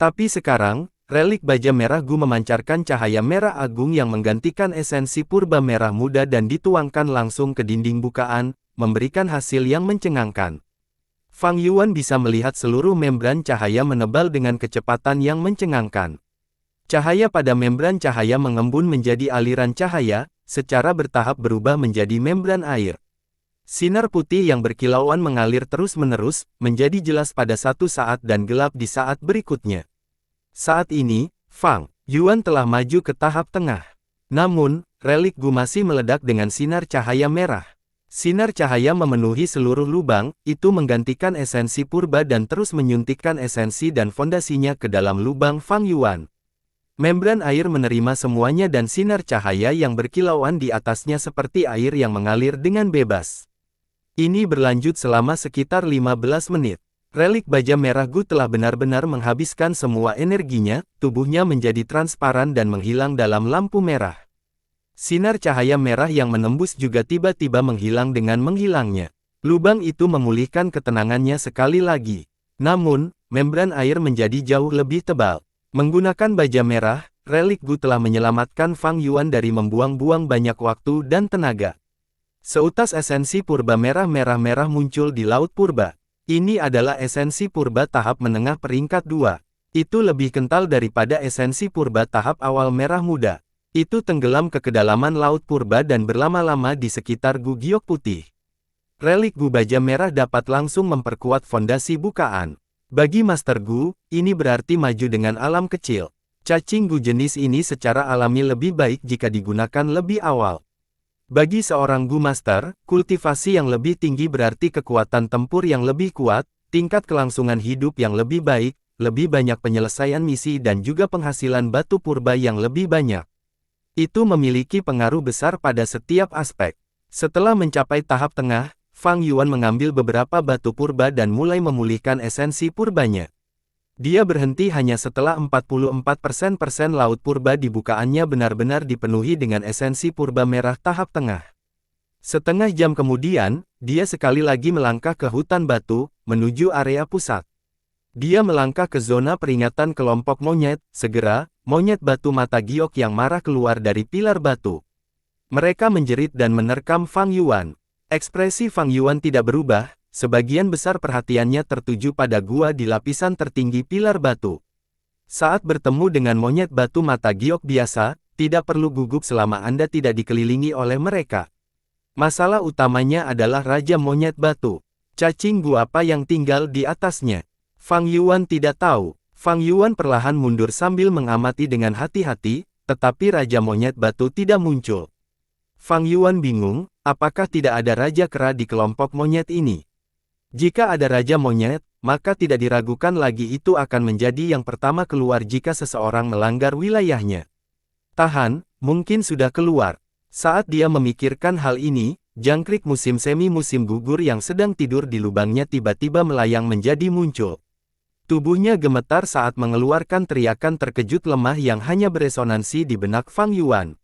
Tapi sekarang, relik baja merah Gu memancarkan cahaya merah agung yang menggantikan esensi purba merah muda dan dituangkan langsung ke dinding bukaan, memberikan hasil yang mencengangkan. Fang Yuan bisa melihat seluruh membran cahaya menebal dengan kecepatan yang mencengangkan. Cahaya pada membran cahaya mengembun menjadi aliran cahaya, secara bertahap berubah menjadi membran air. Sinar putih yang berkilauan mengalir terus-menerus, menjadi jelas pada satu saat dan gelap di saat berikutnya. Saat ini, Fang Yuan telah maju ke tahap tengah. Namun, relik Gu masih meledak dengan sinar cahaya merah. Sinar cahaya memenuhi seluruh lubang, itu menggantikan esensi purba dan terus menyuntikkan esensi dan fondasinya ke dalam lubang Fang Yuan. Membran air menerima semuanya dan sinar cahaya yang berkilauan di atasnya seperti air yang mengalir dengan bebas. Ini berlanjut selama sekitar 15 menit. Relik baja merah Gu telah benar-benar menghabiskan semua energinya, tubuhnya menjadi transparan dan menghilang dalam lampu merah. Sinar cahaya merah yang menembus juga tiba-tiba menghilang dengan menghilangnya. Lubang itu memulihkan ketenangannya sekali lagi. Namun, membran air menjadi jauh lebih tebal. Menggunakan baja merah, relik Gu telah menyelamatkan Fang Yuan dari membuang-buang banyak waktu dan tenaga. Seutas esensi purba merah-merah muncul di laut purba. Ini adalah esensi purba tahap menengah peringkat 2. Itu lebih kental daripada esensi purba tahap awal merah muda. Itu tenggelam ke kedalaman laut purba dan berlama-lama di sekitar Gu giok putih. Relik Gu baja merah dapat langsung memperkuat fondasi bukaan. Bagi Master Gu, ini berarti maju dengan alam kecil. Cacing Gu jenis ini secara alami lebih baik jika digunakan lebih awal. Bagi seorang Gu Master, kultivasi yang lebih tinggi berarti kekuatan tempur yang lebih kuat, tingkat kelangsungan hidup yang lebih baik, lebih banyak penyelesaian misi dan juga penghasilan batu purba yang lebih banyak. Itu memiliki pengaruh besar pada setiap aspek. Setelah mencapai tahap tengah, Fang Yuan mengambil beberapa batu purba dan mulai memulihkan esensi purbanya. Dia berhenti hanya setelah 44% laut purba di bukaannya benar-benar dipenuhi dengan esensi purba merah tahap tengah. Setengah jam kemudian, dia sekali lagi melangkah ke hutan batu, menuju area pusat. Dia melangkah ke zona peringatan kelompok monyet, segera, monyet batu mata giok yang marah keluar dari pilar batu. Mereka menjerit dan menerkam Fang Yuan. Ekspresi Fang Yuan tidak berubah, sebagian besar perhatiannya tertuju pada gua di lapisan tertinggi pilar batu. Saat bertemu dengan monyet batu mata giok biasa, tidak perlu gugup selama Anda tidak dikelilingi oleh mereka. Masalah utamanya adalah Raja Monyet Batu. Cacing gua apa yang tinggal di atasnya? Fang Yuan tidak tahu. Fang Yuan perlahan mundur sambil mengamati dengan hati-hati, tetapi Raja Monyet Batu tidak muncul. Fang Yuan bingung, apakah tidak ada Raja Kera di kelompok monyet ini? Jika ada Raja Monyet, maka tidak diragukan lagi itu akan menjadi yang pertama keluar jika seseorang melanggar wilayahnya. Tahan, mungkin sudah keluar. Saat dia memikirkan hal ini, jangkrik musim semi musim gugur yang sedang tidur di lubangnya tiba-tiba melayang menjadi muncul. Tubuhnya gemetar saat mengeluarkan teriakan terkejut lemah yang hanya beresonansi di benak Fang Yuan.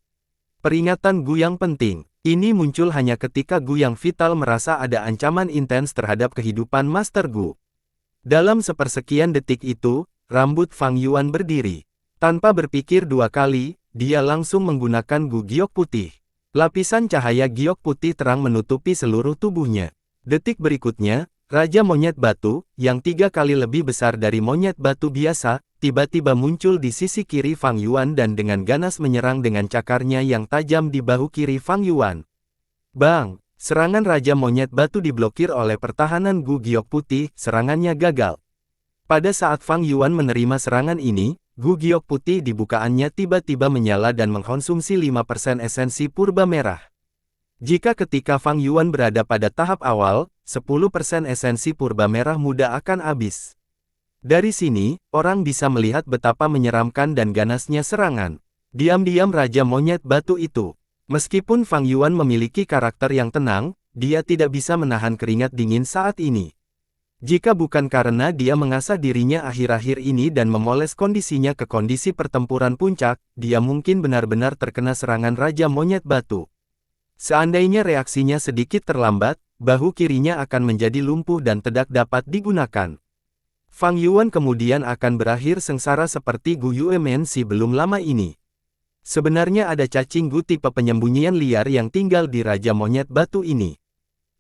Peringatan Gu yang penting. Ini muncul hanya ketika Gu yang vital merasa ada ancaman intens terhadap kehidupan Master Gu. Dalam sepersekian detik itu, rambut Fang Yuan berdiri. Tanpa berpikir dua kali, dia langsung menggunakan Gu Giok Putih. Lapisan cahaya giok putih terang menutupi seluruh tubuhnya. Detik berikutnya, Raja Monyet Batu, yang 3 kali lebih besar dari monyet batu biasa, tiba-tiba muncul di sisi kiri Fang Yuan dan dengan ganas menyerang dengan cakarnya yang tajam di bahu kiri Fang Yuan. Bang! Serangan Raja Monyet Batu diblokir oleh pertahanan Gu Giok Putih, serangannya gagal. Pada saat Fang Yuan menerima serangan ini, Gu Giok Putih di bukaannya tiba-tiba menyala dan mengkonsumsi 5% esensi purba merah. Jika ketika Fang Yuan berada pada tahap awal, 10% esensi purba merah muda akan habis. Dari sini, orang bisa melihat betapa menyeramkan dan ganasnya serangan. Diam-diam Raja Monyet Batu itu. Meskipun Fang Yuan memiliki karakter yang tenang, dia tidak bisa menahan keringat dingin saat ini. Jika bukan karena dia mengasah dirinya akhir-akhir ini dan memoles kondisinya ke kondisi pertempuran puncak, dia mungkin benar-benar terkena serangan Raja Monyet Batu. Seandainya reaksinya sedikit terlambat, bahu kirinya akan menjadi lumpuh dan tidak dapat digunakan. Fang Yuan kemudian akan berakhir sengsara seperti Gu Yuemen belum lama ini. Sebenarnya ada cacing Gu tipe penyembunyian liar yang tinggal di Raja Monyet Batu ini.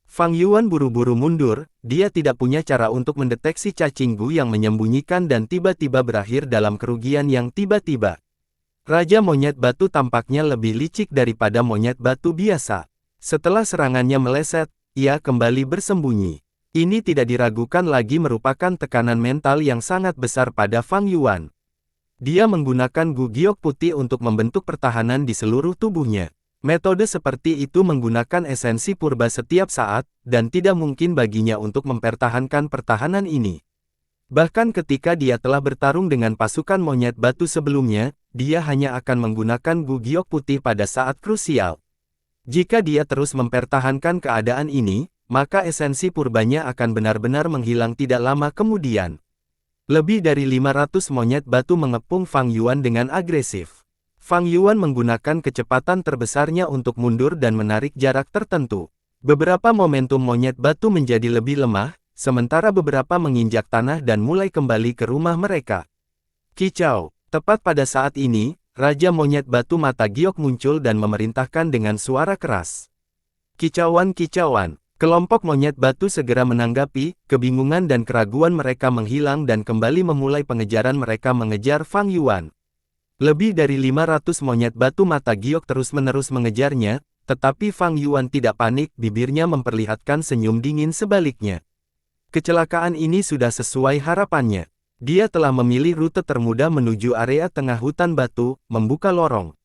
Fang Yuan buru-buru mundur, dia tidak punya cara untuk mendeteksi cacing Gu yang menyembunyikan dan tiba-tiba berakhir dalam kerugian yang tiba-tiba. Raja Monyet Batu tampaknya lebih licik daripada monyet batu biasa. Setelah serangannya meleset, ia kembali bersembunyi. Ini tidak diragukan lagi merupakan tekanan mental yang sangat besar pada Fang Yuan. Dia menggunakan Gu Giok Putih untuk membentuk pertahanan di seluruh tubuhnya. Metode seperti itu menggunakan esensi purba setiap saat, dan tidak mungkin baginya untuk mempertahankan pertahanan ini. Bahkan ketika dia telah bertarung dengan pasukan monyet batu sebelumnya, dia hanya akan menggunakan Gu Giok Putih pada saat krusial. Jika dia terus mempertahankan keadaan ini, maka esensi purbanya akan benar-benar menghilang tidak lama kemudian. Lebih dari 500 monyet batu mengepung Fang Yuan dengan agresif. Fang Yuan menggunakan kecepatan terbesarnya untuk mundur dan menarik jarak tertentu. Beberapa momentum monyet batu menjadi lebih lemah, sementara beberapa menginjak tanah dan mulai kembali ke rumah mereka. Kicau! Tepat pada saat ini, Raja Monyet Batu Mata Giok muncul dan memerintahkan dengan suara keras. Kicauan-kicauan! Kelompok monyet batu segera menanggapi, kebingungan dan keraguan mereka menghilang dan kembali memulai pengejaran mereka mengejar Fang Yuan. Lebih dari 500 monyet batu mata giok terus-menerus mengejarnya, tetapi Fang Yuan tidak panik, bibirnya memperlihatkan senyum dingin sebaliknya. Kecelakaan ini sudah sesuai harapannya. Dia telah memilih rute termudah menuju area tengah hutan batu, membuka lorong.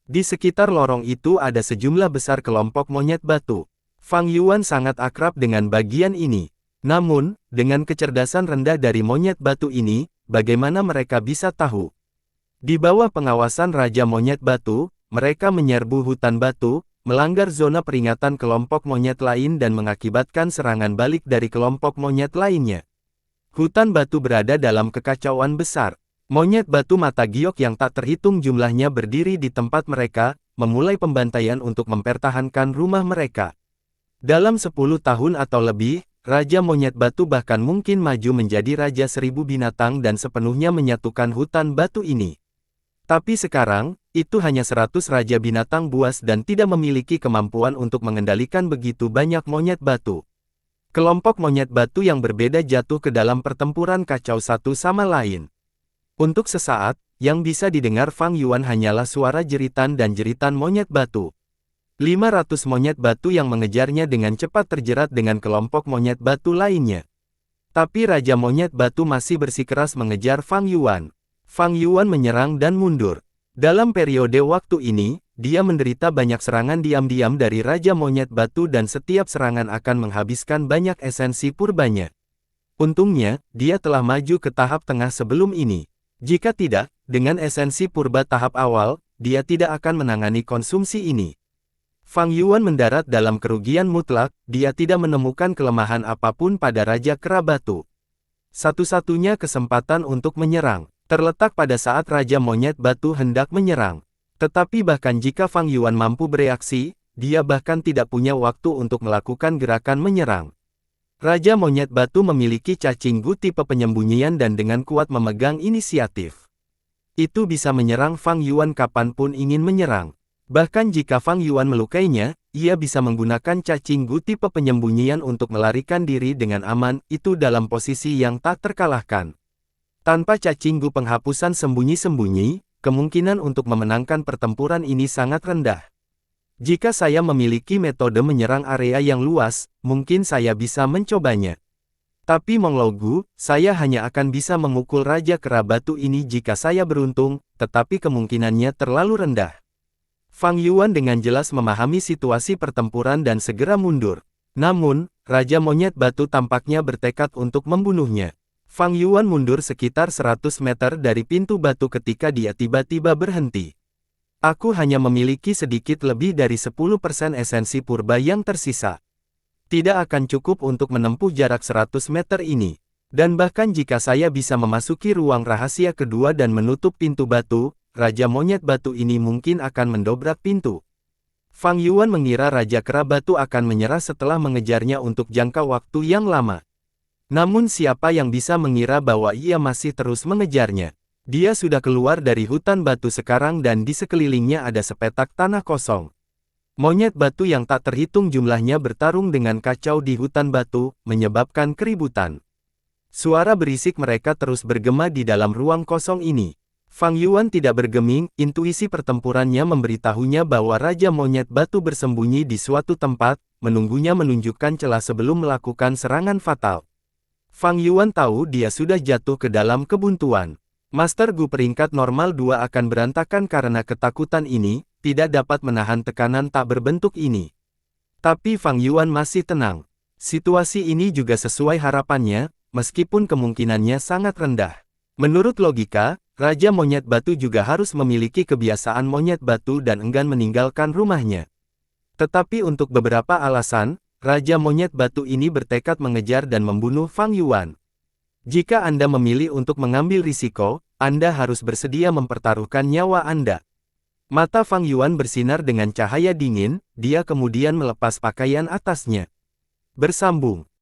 Di sekitar lorong itu ada sejumlah besar kelompok monyet batu. Fang Yuan sangat akrab dengan bagian ini. Namun, dengan kecerdasan rendah dari monyet batu ini, bagaimana mereka bisa tahu? Di bawah pengawasan Raja Monyet Batu, mereka menyerbu hutan batu, melanggar zona peringatan kelompok monyet lain dan mengakibatkan serangan balik dari kelompok monyet lainnya. Hutan batu berada dalam kekacauan besar. Monyet batu mata giok yang tak terhitung jumlahnya berdiri di tempat mereka, memulai pembantaian untuk mempertahankan rumah mereka. Dalam 10 tahun atau lebih, Raja Monyet Batu bahkan mungkin maju menjadi Raja 1000 binatang dan sepenuhnya menyatukan hutan batu ini. Tapi sekarang, itu hanya 100 Raja Binatang buas dan tidak memiliki kemampuan untuk mengendalikan begitu banyak monyet batu. Kelompok monyet batu yang berbeda jatuh ke dalam pertempuran kacau satu sama lain. Untuk sesaat, yang bisa didengar Fang Yuan hanyalah suara jeritan dan jeritan monyet batu. 500 monyet batu yang mengejarnya dengan cepat terjerat dengan kelompok monyet batu lainnya. Tapi Raja Monyet Batu masih bersikeras mengejar Fang Yuan. Fang Yuan menyerang dan mundur. Dalam periode waktu ini, dia menderita banyak serangan diam-diam dari Raja Monyet Batu dan setiap serangan akan menghabiskan banyak esensi purbanya. Untungnya, dia telah maju ke tahap tengah sebelum ini. Jika tidak, dengan esensi purba tahap awal, dia tidak akan menangani konsumsi ini. Fang Yuan mendarat dalam kerugian mutlak, dia tidak menemukan kelemahan apapun pada Raja Kera Batu. Satu-satunya kesempatan untuk menyerang, terletak pada saat Raja Monyet Batu hendak menyerang. Tetapi bahkan jika Fang Yuan mampu bereaksi, dia bahkan tidak punya waktu untuk melakukan gerakan menyerang. Raja Monyet Batu memiliki cacing gu tipe penyembunyian dan dengan kuat memegang inisiatif. Itu bisa menyerang Fang Yuan kapanpun ingin menyerang. Bahkan jika Fang Yuan melukainya, ia bisa menggunakan cacing gu tipe penyembunyian untuk melarikan diri dengan aman, itu dalam posisi yang tak terkalahkan. Tanpa cacing gu penghapusan sembunyi-sembunyi, kemungkinan untuk memenangkan pertempuran ini sangat rendah. Jika saya memiliki metode menyerang area yang luas, mungkin saya bisa mencobanya. Tapi Monglogu, saya hanya akan bisa memukul Raja Kera Batu ini jika saya beruntung, tetapi kemungkinannya terlalu rendah. Fang Yuan dengan jelas memahami situasi pertempuran dan segera mundur. Namun, Raja Monyet Batu tampaknya bertekad untuk membunuhnya. Fang Yuan mundur sekitar 100 meter dari pintu batu ketika dia tiba-tiba berhenti. Aku hanya memiliki sedikit lebih dari 10% esensi purba yang tersisa. Tidak akan cukup untuk menempuh jarak 100 meter ini. Dan bahkan jika saya bisa memasuki ruang rahasia kedua dan menutup pintu batu, Raja Monyet Batu ini mungkin akan mendobrak pintu. Fang Yuan mengira Raja Kera Batu akan menyerah setelah mengejarnya untuk jangka waktu yang lama. Namun siapa yang bisa mengira bahwa ia masih terus mengejarnya? Dia sudah keluar dari hutan batu sekarang dan di sekelilingnya ada sepetak tanah kosong. Monyet batu yang tak terhitung jumlahnya bertarung dengan kacau di hutan batu, menyebabkan keributan. Suara berisik mereka terus bergema di dalam ruang kosong ini. Fang Yuan tidak bergeming, intuisi pertempurannya memberitahunya bahwa Raja Monyet Batu bersembunyi di suatu tempat, menunggunya menunjukkan celah sebelum melakukan serangan fatal. Fang Yuan tahu dia sudah jatuh ke dalam kebuntuan. Master Gu peringkat normal 2 akan berantakan karena ketakutan ini, tidak dapat menahan tekanan tak berbentuk ini. Tapi Fang Yuan masih tenang. Situasi ini juga sesuai harapannya, meskipun kemungkinannya sangat rendah. Menurut logika, Raja Monyet Batu juga harus memiliki kebiasaan monyet batu dan enggan meninggalkan rumahnya. Tetapi untuk beberapa alasan, Raja Monyet Batu ini bertekad mengejar dan membunuh Fang Yuan. Jika Anda memilih untuk mengambil risiko, Anda harus bersedia mempertaruhkan nyawa Anda. Mata Fang Yuan bersinar dengan cahaya dingin, dia kemudian melepas pakaian atasnya. Bersambung.